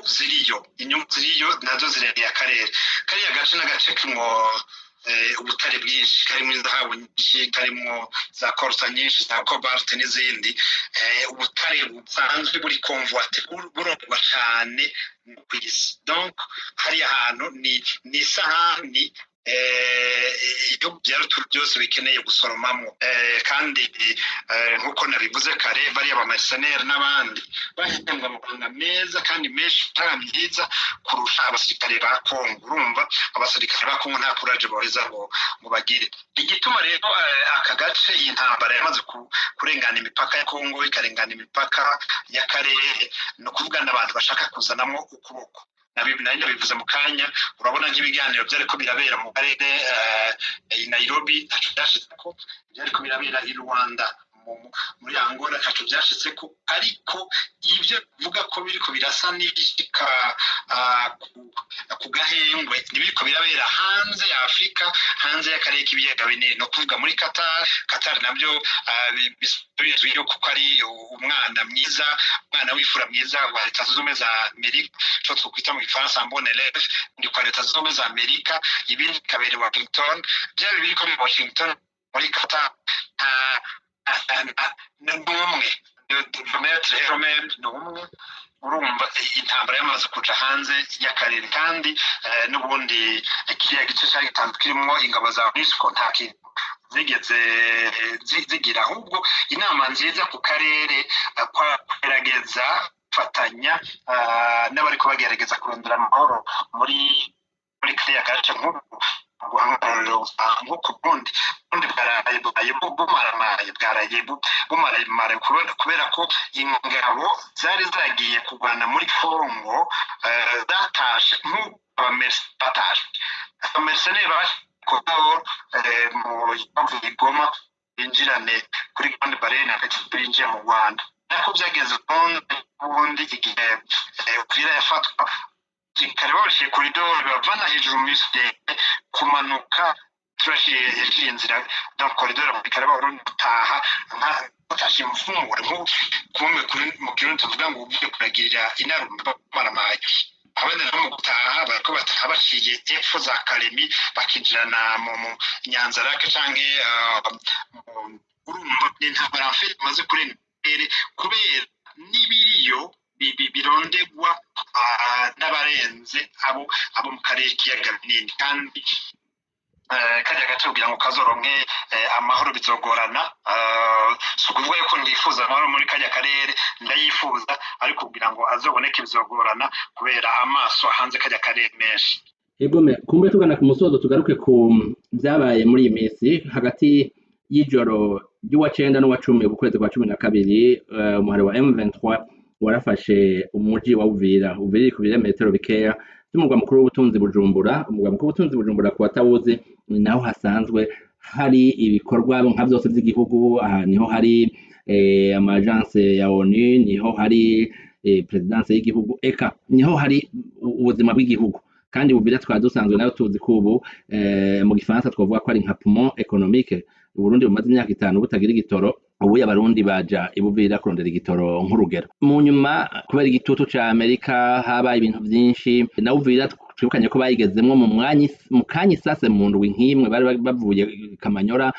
ziriyo nazo zirengeye akarere kariya gace n'agace kimwo ubutare bwinshi karimo zahabu nyinshi karimo za coltan nyinshi za cobalt n'izindi ubutare busanzwe buri convoite burondwa cyane ku isi donc hariya hantu ni isahani ibyo byarutu byose bikeneye gusoromamo kandi nkuko nabivuze kare bariya ba mercenaires n'abandi bahembwa amafaranga meza kandi menshi myiza kurusha abasirikare ba Congo urumva abasirikare ba Congo nta courage baheza ngo bagire igituma rero aka gace iyi ntambara yamaze kurengana imipaka ya Congo ikarengana imipaka y'akarere no kuvugana abantu bashaka kuzanamo ukuboko nabyo bivuze mu kanya urabona nk'ibiganiro byariko birabera mu karere i Nairobi ntaco byashitseko byariko birabera i Rwanda muri Angola ntaco byashitseko ariko ibyo bivuga ko biriko birasa n'igishika ku gahengwe nibiriko birabera hanze ya Afrika hanze y'akarere k'ibiyaga binini no kuvuga muri Qatar nabyo bizwi yuko ari umwana w'ifura mwiza wa Leta Zunze Ubumwe za Amerika cyo twokwita mu Gifaransa mbone élève ndi kwa Leta Zunze Ubumwe za Amerika ibindi kabere Washington byari biriko mu Washington muri Qatar n'umwe n'umwe urumva intambara yamaze kuja hanze y'akarere kandi n'ubundi kiriya gice cya gatanu kirimo ingabo za MONUSCO nta kintu zigeze zigira ahubwo inama nziza ku karere kugerageza fatanya n'abariko bagerageza kurondera amahoro muri kiriya gace nk'ubu nko ku Burundi bwaraye bumaramaye kubera ko ingabo zari zagiye kurwana muri Congo zatashe abamercenaires mu Goma binjirane kuri Grande Barriere binjiye mu Rwanda nako byageze ubundi igihe Uvira yafatwa kare babashiye koridoro bavana hejuru muri Sudete kumanuka turashiye inzira dans koridoro kare barundi gutaha batashe imfunguro nk'ukumwe mu kirundi tuvuga ngo ugiye kuragirira inarumba maramaye abana no mu gutaha bariko bataha baciye epfo za Kalemi bakinjirana mu Nyanza Lake canke urumva ni intambara mfite maze kurenga kubera n'ibiriyo birondegwa n'abarenze abo mu karere k'iyaga binini kandi kajya gace kugira ngo kazoronke amahoro bizogorana si ukuvuga yuko ndifuza amahoro muri kajya karere ndayifuza ariko kugira ngo azoboneke bizogorana kubera amaso hanze kajya karere menshi.
Egome kumbe tugana ku musozo tugaruke ku byabaye muri iyi minsi hagati y'ijoro ry'uwa 9 n'uwa 10 mu kwezi kwa 12 umuhari wa M23 warafashe umuji wa Uvira ku birometero bikeya by'umugwa mukuru w'ubutunzi Bujumbura. Umugwa mukuru w'ubutunzi Bujumbura ku batawuzi naho hasanzwe hari ibikorwa nka byose by'igihugu. Aha niho hari amagence ya ONU, niho hari presidence y'igihugu, eka niho hari ubuzima bw'igihugu. Kandi Uvira twari dusanzwe nayo tuzi ko ubu mu gifaransa twavuga ko ari nka poumon économique. Uburundi bumaze imyaka 5 butagira igitoro, ubu abarundi baja ibuvira kurondera igitoro nk'urugero. Mu nyuma kubera igitutu ca Amerika habaye ibintu byinshi na Uvira twibukanye ko bayigezemwo mu kanya sase mu ndwi nk'imwe bari bavuye Kamanyora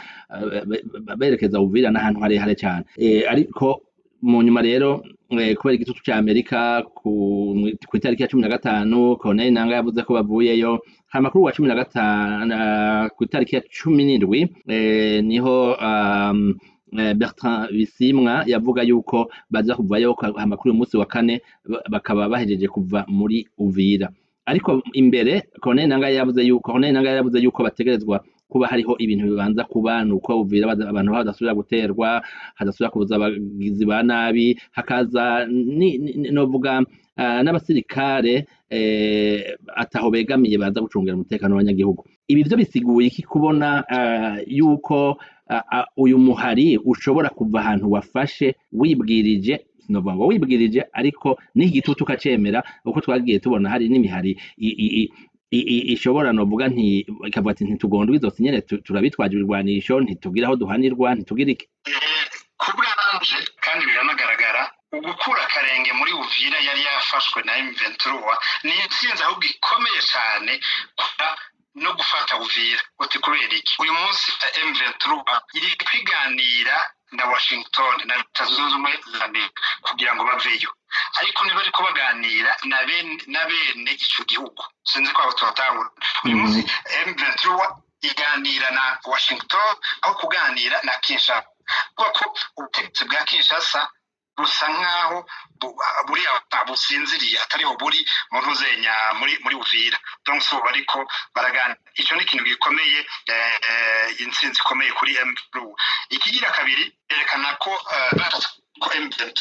berekeza Uvira n'ahantu harehare cyane. Ariko mu nyuma rero kubera igitutu ca Amerika ku itariki ya 15 Colonel Nanga yavuze ko bavuyeyo. Amakuru wa 15 ku itariki ya 17 niho Bertrand Bisimwa yavuga yuko baza kuvayo amakuru umunsi wa 4 bakaba bahejeje kuva muri Uvira. Ariko imbere Colonel Nanga yavuze yuko bategerezwa kuba hariho ibintu bibanza kuba nuko Uvira abantu badasubira guterwa, hadasubira kubuza abagizi ba nabi, hakaza novuga n'abasirikare ataho begamiye baza gucungira umutekano w'abanyagihugu. Ibi byo bisiguye iki kubona yuko uyu muhari ushobora kuva ahantu wafashe wibwirije, sinovuga ngo wibwirije ariko n'igitutu kacemera uko twagiye tubona hari n'imihari ishobora novuga ikavuga ati ntitugondwa izo sinyene turabitwaje ibirwanisho ntitugira aho duhanirwa ntitugira iki.
Kubwanje kandi biranagaragara ugukura akarenge muri Uvira yari yafashwe na M23 ni intsinzi ahubwo ikomeye cyane no gufata Uvira. Uti kubera iki uyu munsi M23 iri kwiganira na Washington na Leta Zunze Ubumwe za Amerika kugira ngo baveyo, ariko niba ariko baganira na bene icyo gihugu sinzi ko abatotahura. Uyu munsi M23 iganira na Washington aho kuganira na Kinshasa, kuko ubutegetsi bwa Kinshasa busa nkaho buriya businziriye atariho buri mu ntuzenya muri Uvira. Donc so bariko baragana, icyo ni ikintu gikomeye, intsinzi ikomeye kuri M23. Ikigira kabiri yerekana ko M23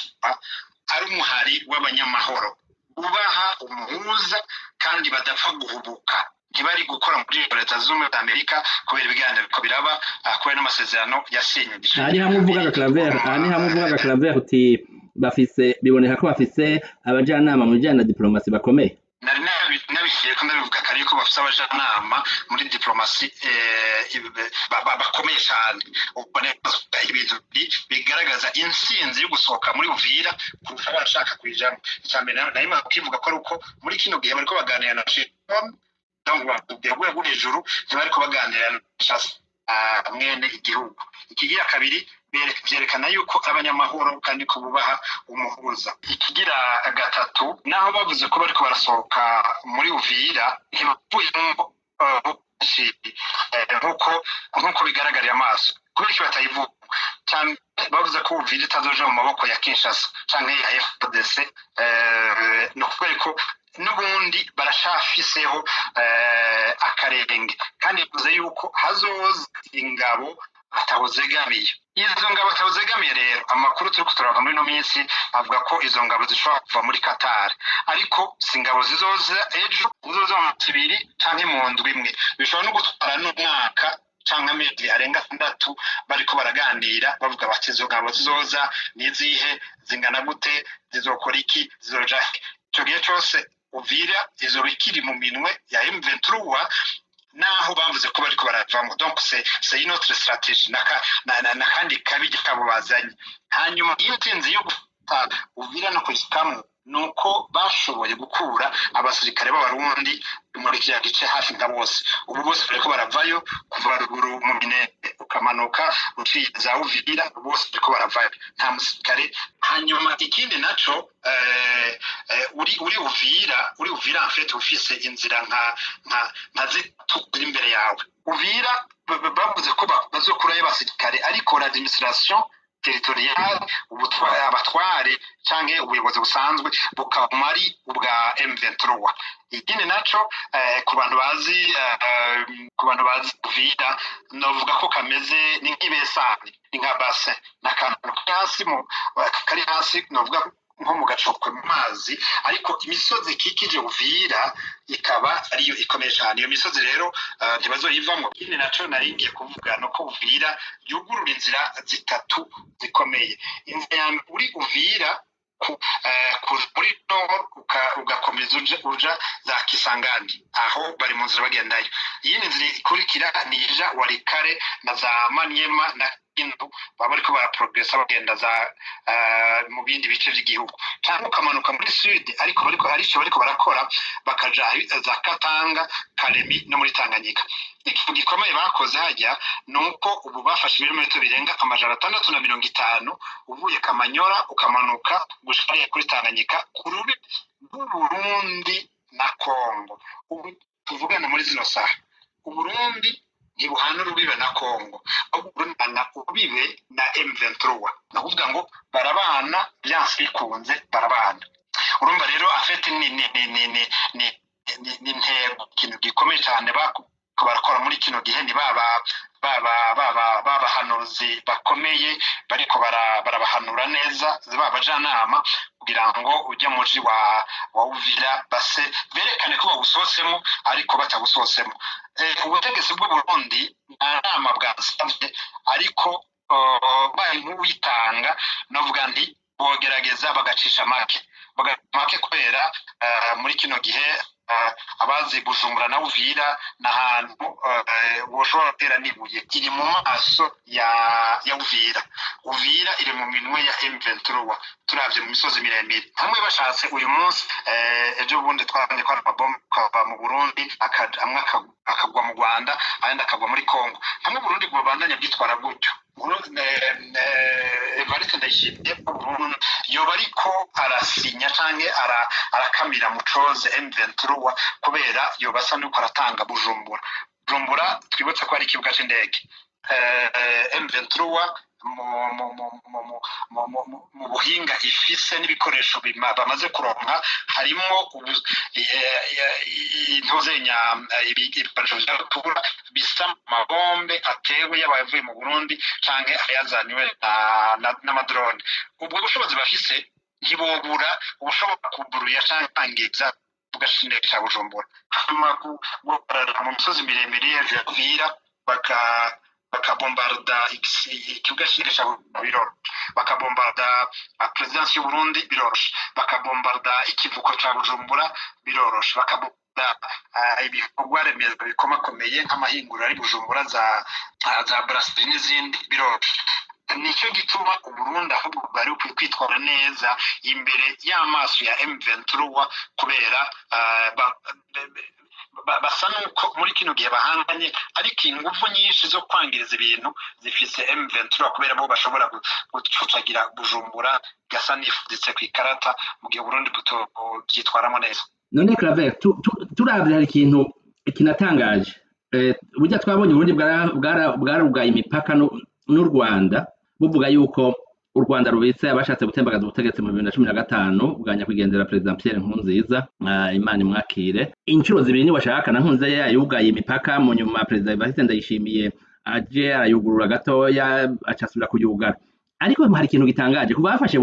ari umuhari w'abanyamahoro ubaha umuhuza kandi badapfa guhubuka, ntibari gukora muri Leta Zunze Ubumwe za Amerika kubera ibiganiro ko biraba kubera n'amasezerano yasinyije.
Ari hamwe uvuga Claver uti bafise biboneka ko bafise abajanama mu bijyanye na diplomasi bakomeye.
Nari nabishiye ko ndabivuga kare ko bafise abajanama muri diplomasi bakomeye cyane. Ubone ibintu bigaragaza intsinzi yo gusohoka muri Uvira kurusha abashaka kwijamo. Icyambere nayo makivuga ko uko muri kino gihe bariko baganira na Washington, donc bagubwe hejuru ntibariko baganira na mwene igihugu. Ikigira kabiri byerekana yuko abanyamahoro kandi ko bubaha umuhuza. Ikigira gatatu naho bavuze ko bariko barasohoka muri Uvira ntibavuye nkuko bigaragariye amaso kubera iki batayivuga cyane. Bavuze ko Uvira itazoja mu maboko ya Kinshasa canke ya FDC, no kubera ko n'ubundi barashafiseho akarenge kandi bivuze yuko hazoza ingabo atawuzegamiye. Izo ngabo atawuzegamiye rero amakuru turi kuturava muri no minsi avuga ko izo ngabo zishobora kuva muri Qatar, ariko si ingabo zizoza ejo, zizoza mu kibiri canke mu ndwi imwe, bishobora no gutwara n'umwaka canke amezi arenga 6 bariko baraganira bavuga bati izo ngabo zizoza nizihe, zingana gute, zizokora iki, zizoja icyo gihe cyose Uvira izo bikiri mu minwe ya M23 naho bavuze ko bariko baravamo. Donc c'est une autre stratégie na kandi kabije kabo bazanye. Hanyuma intsinzi yo gufata Uvira no kwisikamu nuko bashoboye gukura abasirikare b'abarundi muri kiriya gice hafi nka bose. Ubu bose bariko baravayo kuva ruguru mu Minembwe ukamanuka uciza Uvira bose bariko baravayo nta musirikare. Hanyuma ikindi naco uri Uvira en fait ufise inzira nka zitatu imbere yawe. Uvira bavuze ko bazokurayo abasirikare ariko l'administration territoriale abatware canke ubuyobozi busanzwe bukaba ari ubwa M23. Ikindi naco ku bantu bazi Uvira novuga ko kameze ni nk'ibesani nka bassin n'akantu kari hasi novuga nko mu gacokwe mu mazi, ariko imisozi ikikije Uvira ikaba ariyo ikomeye cyane. Iyo misozi rero ntibazoyivamo. Ikindi naco naringiye kuvuga no ko Uvira yugurura inzira zitatu zikomeye. Inzira ya uri Uvira muri nord ugakomeza uja za Kisangani aho bari mu nzira bagendayo. Iyindi nzira ikurikira ni ija Walikale na za Manyema na Kindu baba bariko baraprogressa bagenda za mu bindi bice by'igihugu, cyangwa ukamanuka muri sud ariko bariko barakora bakaja za Katanga, Kalemi no muri Tanganyika. Ikintu gikomeye bakoze hajya nuko ubu bafashe ibirometero birenga 650 uvuye Kamanyora ukamanuka gushika kuri Tanganyika ku rubi Burundi na Kongo. Ubu tuvugana muri zino saha Uburundi ntibuhana urubibe na Kongo, uburana urubibe na M23. Nakuvuga ngo barabana byanse bikunze barabana. Urumva rero afete ni intego kintu gikomeye cyane barakora muri kino gihe. Ni babahanuzi bakomeye bariko barabahanura neza babajanama kugira ngo ujye muji wa Uvira base berekane ko bagusosemo ariko batagusosemo. Ubutegetsi bw'u Burundi nama bwasavye ariko bari nk'uyitanga novuga ndi bogerageza bagacisha make kubera muri kino gihe abazi Bujumbura na Uvira n'ahantu boshobora gutera n'ibuye. Iri mu maso ya Uvira iri mu minwe ya M23 turavye mu misozi miremire. Hamwe bashatse uyu munsi ejo bundi twabonye ko amabombe kava mu Burundi amwe akagwa mu Rwanda ayandi akagwa muri Kongo. Hamwe Burundi bwobandanya bwitwara gutyo Evariste Ndayishimiye Burundi yoba ariko arasinya canke arakamira mu coze M23 kubera yoba asa nuko aratanga Bujumbura twibutse ko ari ikibuga c'indege. M23 mu buhinga ifise n'ibikoresho bamaze kuronka harimo intuzenya ibikoresho by'abatura bisa mabombe atewe yabavuye mu Burundi canke ayazanywe n'amadrone. Ubwo bushobozi bafise ntibobura ubushobora kuburuya canke kwangiza bugashindisha Bujumbura. Hama mu misozi miremire ya Uvira bakabombarda ikibuga c'indege biroro, bakabombarda presidence y'u Burundi biroroshe, bakabombarda ikivuko ca Bujumbura biroroshe, bakabombarda ibikorwa remezo bikomakomeye nk'amahinguriro ari Bujumbura za Brasserie n'izindi biroroshe. Nicyo gituma Uburundi ahubwo bari kwitwara neza imbere y'amaso ya M23 kubera basa nuko muri kino gihe bahanganye ariko ingufu nyinshi zo kwangiriza ibintu zifise M23 kubera bo bashobora gucutagira Bujumbura gasa nifuditse ku ikarata mu gihe Burundi byitwaramo neza.
None Claver turavye hari ikintu kinatangaje burya twabonye Burundi bwarugaye imipaka n'u Rwanda buvuga yuko u Rwanda rubitse abashatse gutembagaza ubutegetsi mu 2015 bwanya kwigendera President Pierre Nkurunziza Imana imwakire. Inshuro zibiri ni washaka na Nkurunziza yugaye imipaka mu nyuma President Evariste Ndayishimiye aje arayugurura gatoya acasubira kuyugara. Ariko hari ikintu gitangaje kuba bafashe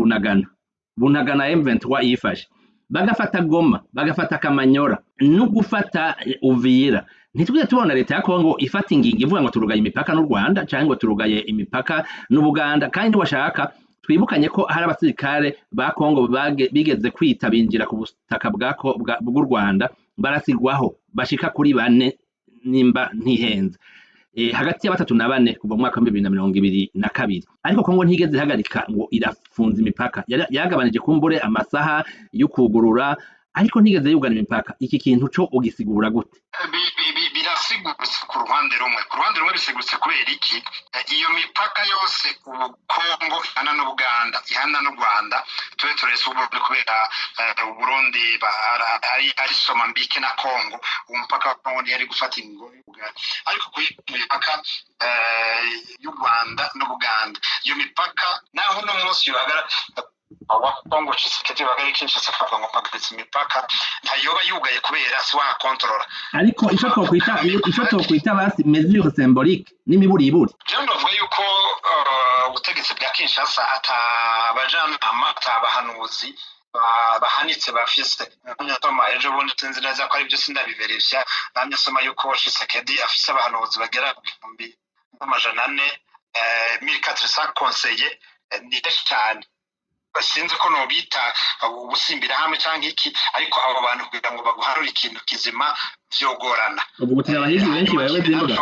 Bunagana M23 yifashe bagafata Goma bagafata Kamanyora no gufata Uvira. Ntitujye tubona leta ya Kongo ifata ingingo ivuga ngo turugaye imipaka n'u Rwanda cyangwa ngo turugaye imipaka n'u Buganda, kandi washaka twibukanye ko hari abasirikare ba Kongo bigeze kwita binjira ku butaka bw'u Rwanda barasigwaho bashika kuri 4 nimba ntihenze hagati ya 3 na 4 kuva mu mwaka wa 2022. Ariko Kongo ntigeze ihagarika ngo irafunza imipaka, yagabanije kumbure amasaha yo kugurura ariko ntigeze yugana imipaka. Iki kintu cyo ugisigura gute?
Birasigura ku ruhande rumwe bisigutse kubera iki iyo mipaka yose ubu Kongo ihana n'Ubuganda ihana n'u Rwanda tube turese uburundi kubera uburundi ari Somambike na Kongo umupaka wa Kongo yari gufata ingo ariko ku mipaka y'u Rwanda n'Ubuganda iyo mipaka naho no munsi yohagara wa Kongo Tshisekedi bagari Kinshasa kavuga ngo mpagaritse imipaka ntayoba yugaye kubera si wa control
ariko ico twokwita basi mesure symbolique n'imiburiburi
je ndavuga yuko ubutegetsi bwa Kinshasa atabajanama atabahanuzi bahanitse bafise nyatoma ejo bundi sinzi neza ko ari byo sindabiverifya namye soma yuko Tshisekedi afise abahanuzi bagera 1400 conseillers ni cyane basinze ko no bita ubusimbira hamwe canke iki ariko abo bantu kugira ngo baguharure ikintu kizima vyogorana
ubu gutira abahigi benshi bayobe zimbuga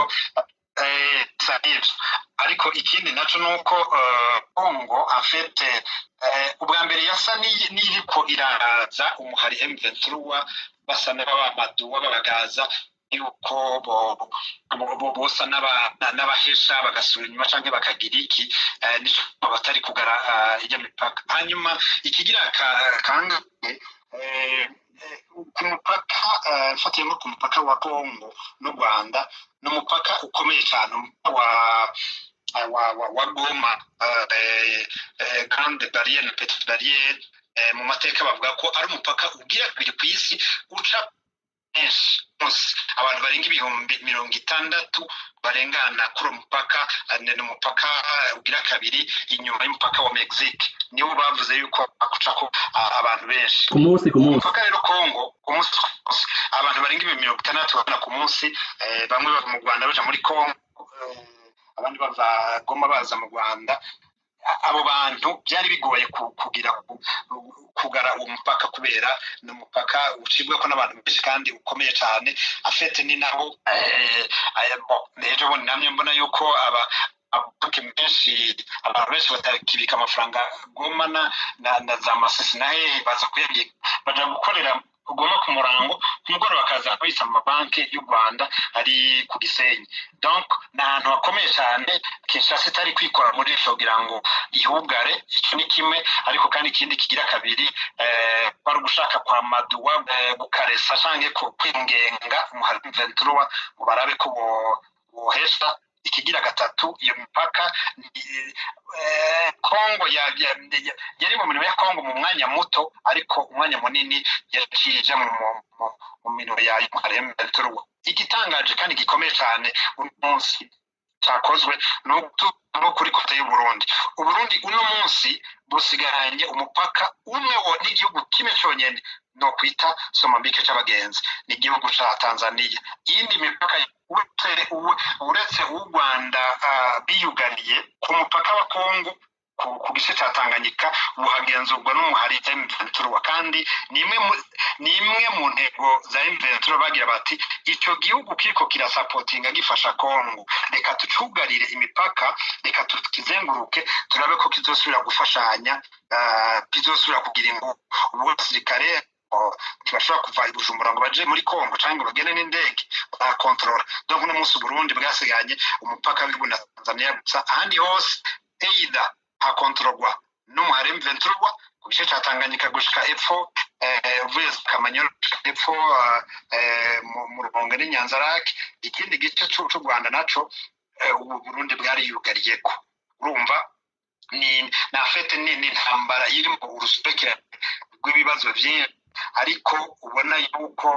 ariko ikindi naco nuko Kongo afete ubwa mbere yasa niriko iraza umuhari M23 basa n'abamadu w'abagaza yuko bosa n'abahesha bagasura inyuma canke bakagira iki nico batari kugara ijya mipaka hanyuma ikigira kanga ku mupaka fatiye nko ku mupaka wa Kongo n'u Rwanda n'umupaka ukomeye cyane wa Goma grande barrière na petite barrière mu mateka bavuga ko ari umupaka ugira kabiri ku isi uca abantu barenga 60 barengana kuri umupaka n'umupaka ugira kabiri inyuma y'umupaka wa Mexique niwo bavuze yuko akuca ko abantu benshi
ku munsi
umupaka rero Kongo ku munsi abantu barenga 60 bana ku munsi bamwe bava mu Rwanda baje muri Kongo abandi bava Goma baza mu Rwanda abo bantu byari bigoye kugira kugara umupaka kubera n'umupaka ucibwa ko n'abantu benshi kandi ukomeye cyane afete ni naho ejo bundi namye mbona yuko ababuke menshi abantu benshi batakibika amafaranga Goma na za Masisi nahe baza kuyabika baja gukorera Goma ku murango kumugoro bakaza kwisa mu banki y'u Rwanda ari ku Gisenyi donc nahantu hakomeye cyane Kinshasa itari kwikora muri cyo kugira ngo ihugare icyo ni kimwe ariko kandi ikindi kigira kabiri bari gushaka kwa maduwa gukaresa canke ko kwingenga umuhari 23 ngo barabe ko bohesha ikigira gatatu iyo mipaka Kongo yari mu mirimo ya Kongo mu mwanya muto ariko umwanya munini yakije mu mirimo ya M23 igitangaje kandi gikomeye cyane umunsi cyakozwe no kuri kote y'u Burundi uno munsi busigaranye umupaka umwe wo n'igihugu kimwe cyonyene no kwita Somambike c'abagenzi n'igihugu ca Tanzania iyindi mipaka uretse u Rwanda biyuganiye ku mupaka wa Kongo ku gice cya Tanganyika buhagenzurwa n'umuhari M23 kandi nimwe mu ntego za M23 bagira bati icyo gihugu kiriko kirasapotinga gifasha Kongo reka tucugarire imipaka reka tukizenguruke turabe ko kizosubira gufashanya kizosubira kugira ingo ubusirikare kibashobora kuva i Bujumbura ngo baje muri Kongo cyangwa bagene n'indege ba control donc no munsi Burundi bwasiganye umupaka w'u na Tanzania gusa ahandi hose either hakontorwa n'umuhari M23 ku gice cya Tanganyika gushika epfo uvuye Kamanyola epfo mu Rumonge n'Inyanzarake ikindi gice cy'u Rwanda naco Burundi bwari yugariyeko urumva ni na fete ni ntambara irimo uruspekera rw'ibibazo byinshi ariko ubona yuko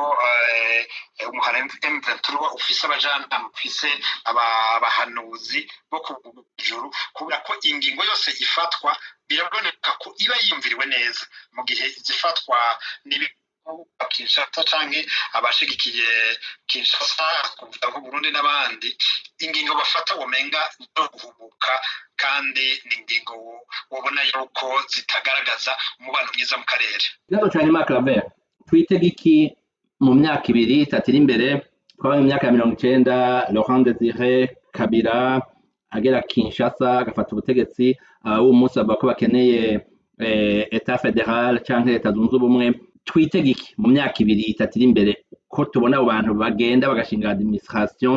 umuhari M23 ufise abajana ufise abahanuzi bo kujuru kubera ko ingingo yose ifatwa biraboneka ko iba yimviriwe neza mu gihe zifatwa Kinshasa canke abashigikiye Kinshasa kuvuga ko Burundi n'abandi ingingo bafata womenga no guhubuka kandi n'ingingo wabona yuko zitagaragaza umubano mwiza mu karere
Kibazo cyane Maclaver twitega iki mu myaka 2 tatira imbere kwa mu myaka ya 90 Laurent Désiré Kabila agera Kinshasa agafata ubutegetsi umunsi abako bakeneye etat fédéral canke leta zunze ubumwe twitega iki mu myaka 2 tatira imbere ko tubona abo bantu bagenda bagashinga administration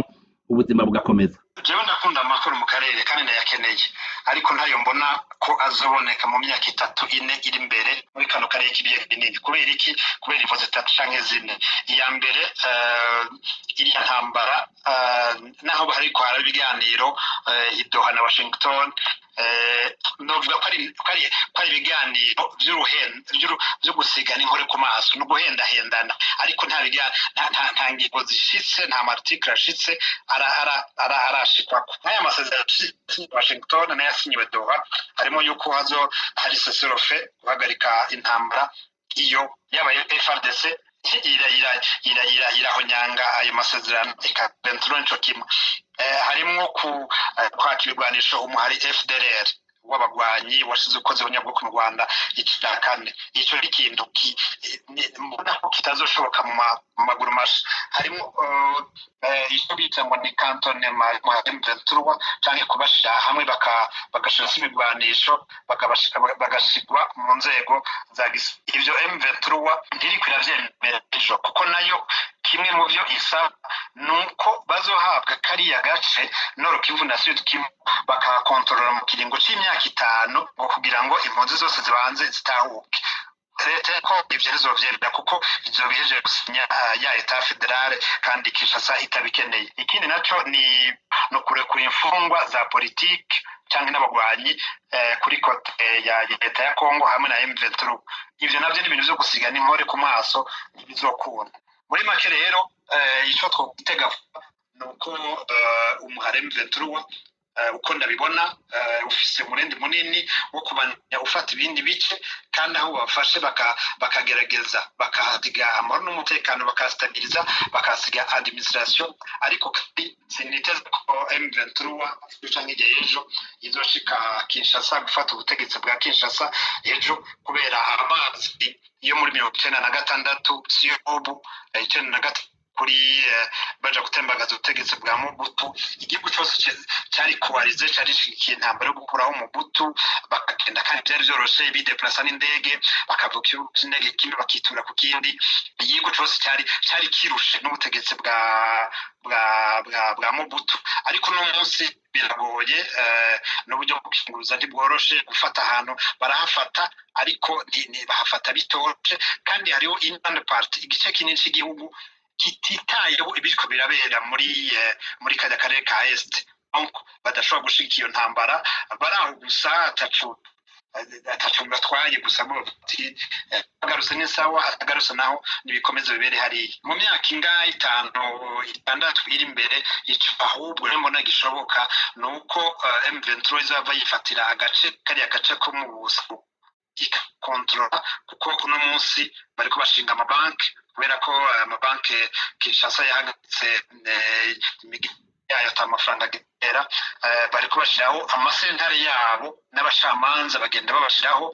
ubuzima bugakomeza.
jewe ndakunda amahoro mu karere kandi ndayakeneye ariko ntayo mbona ko azoboneka mu myaka 3-4 iri imbere muri kano karere k'ibiyaga binini. Kubera iki? Kubera imvo 3 canke 4. Iya mbere iriya ntambara naho hariko hari ibiganiro i Doha na Washington, novuga ko ari ibiganiro vyo gusigana inkore ku maso no guhendahendana, ariko nta ngingo zishitse, nta article ashitse arashikwa. N'aya masezerano Washington n'ayasinyiwe Doha harimo yuko hari cessez-le-feu guhagarika intambara iyo yabaye FARDC irahonyanga ayo masezerano ikaventura nico kimwe. Harimo kwakira ibigwanisho umuhari FDLR w'abagwanyi washize ukoze ubunyabwoko mu Rwanda icya kane. Ico ni ikintu mbona ko kitazoshoboka mu maguru masha. Harimo icyo bita ngo ni cantonnement mu M23 canke kubashira hamwe bagashira imigwanisho bagashigwa mu nzego za ivyo M23 ntiri kwiravyemera kuko nayo kimwe mu byo isaba nuko bazohabwa kariya gace Nord Kivu na Sud Kivu bakakontorora mu kiringo c'imyaka 5 ngo kugira ngo impunzi zose zibanze zitahuke. Leta ko ivyo bizovyemera kuko ivyo biheje gusinya ya Etat Federale kandi Kinshasa itabikeneye. Ikindi naco ni no kurekura imfungwa za politiki canke n'abagwanyi kuri kote ya leta ya Kongo hamwe na M23. Ivyo navyo ni ibintu vyo gusigana inkore ku maso ntibizokunda. Muri make rero ico twitega nuko umuhare M23 uko ndabibona ufise murendi munini wo kubanya ufata ibindi bice kandi aho bafashe bakagerageza bakahadiga amahoro n'umutekano bakastabiliza bakasiga administration. Ariko kandi siniteze ko M23 canke ejo izoshika Kinshasa gufata ubutegetsi bwa Kinshasa ejo kubera amazi iyo muri 1996 siyo ubu 1996 kuri baja gutembagaza ubutegetsi bwa Mobutu. Igihugu cyose cyari kuwarize cyari shikiye intambara yo gukuraho Mobutu, bakagenda kandi byari byoroshe bideplasa n'indege bakavuka indege kimwe bakitura ku kindi. Igihugu cyose cyari kirushe n'ubutegetsi bwa Mobutu. Ariko no munsi biragoye n'uburyo bw'inguruza ntibworoshe gufata ahantu barahafata ariko bahafata bitoroshe kandi hariho inland part igice kinini cy'igihugu kititayeho ibiriko birabera muri kada karere ka Est. Donc badashobora gushika iyo ntambara baraho gusa atacu batwaye gusa boti agarutse n'isawa agarutse naho nibikomeza bibere hari mu myaka ingahe 5-6 iri imbere. Ahubwo mbona gishoboka nuko M23 izava yifatira agace ko mu buso ikakontrola kuko uno munsi bariko bashinga amabanki kubera ko amabanki Kinshasa yahagaritse yayo amafaranga gera. Bariko bashiraho amasentare yabo n'abashamanza bagenda babashiraho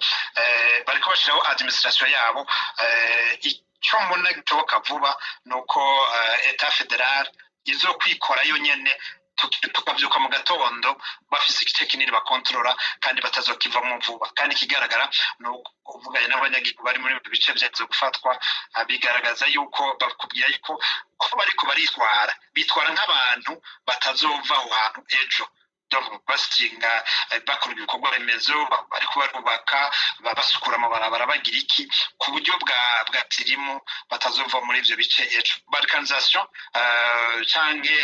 bariko bashiraho administration yabo. Icyo mbona gitoka vuba nuko Etat Federal izo kwikora yo nyene tukavyuka mu gatondo bafise igice kinini bakontorora kandi batazokivamo vuba. Kandi kigaragara no kuvuganye n'abanyagihugu bari muri bice byazo gufatwa bigaragaza yuko bakubwiye yuko ko bariko bitwara nk'abantu batazova aho hantu ejo. Donc bastinga bakora ibikorwa remezo bariko barubaka basukura amabarabara bagira iki ku buryo bwa tirimo batazova muri ivyo bice ejo. Balkanisation canke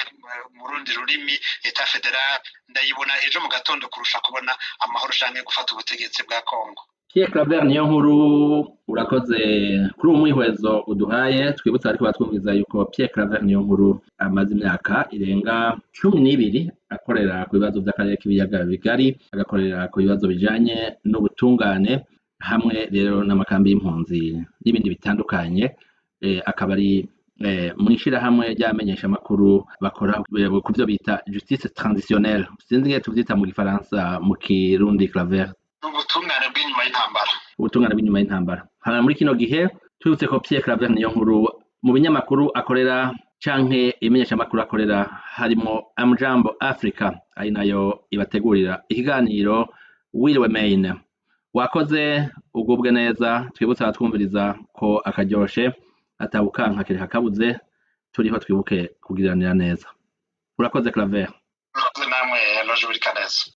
mu rundi rurimi Etat Federal ndayibona ejo mu gatondo kurusha kubona amahoro canke gufata ubutegetsi bwa Kongo.
Pierre Claver Niyonkuru urakoze kuri umwihwezo uduhaye. Twibutsa ariko batwumviza yuko Pierre Claver Niyonkuru amaze imyaka irenga 12 akorera ku bibazo by'akarere k'ibiyaga bigari, agakorera ku bibazo bijanye n'ubutungane hamwe rero n'amakambi y'impunzi n'ibindi bitandukanye. Akaba ari mwishira hamwe ryamenyesha amakuru bakora ku byo bita justice transitionnelle. Sinzi ngiye tuvyita mu Gifaransa, mu Kirundi Claver
ubutungane bw'inyuma y'intambara.
Ubutungane bw'inyuma y'intambara. Hana muri kino gihe twibutse ko Pierre Claver Niyonkuru mu binyamakuru akorera canke imenyesha amakuru akorera harimo Amjambo Africa ari nayo ibategurira ikiganiro Wiriwe Maine. Wakoze ugubwe neza. Twibutse abatwumviriza ko akaryoshe atawukanka kiri hakabuze. Turiho twibuke kugiranira neza. urakoze Claver
murakoze namwe Roger Burikaneza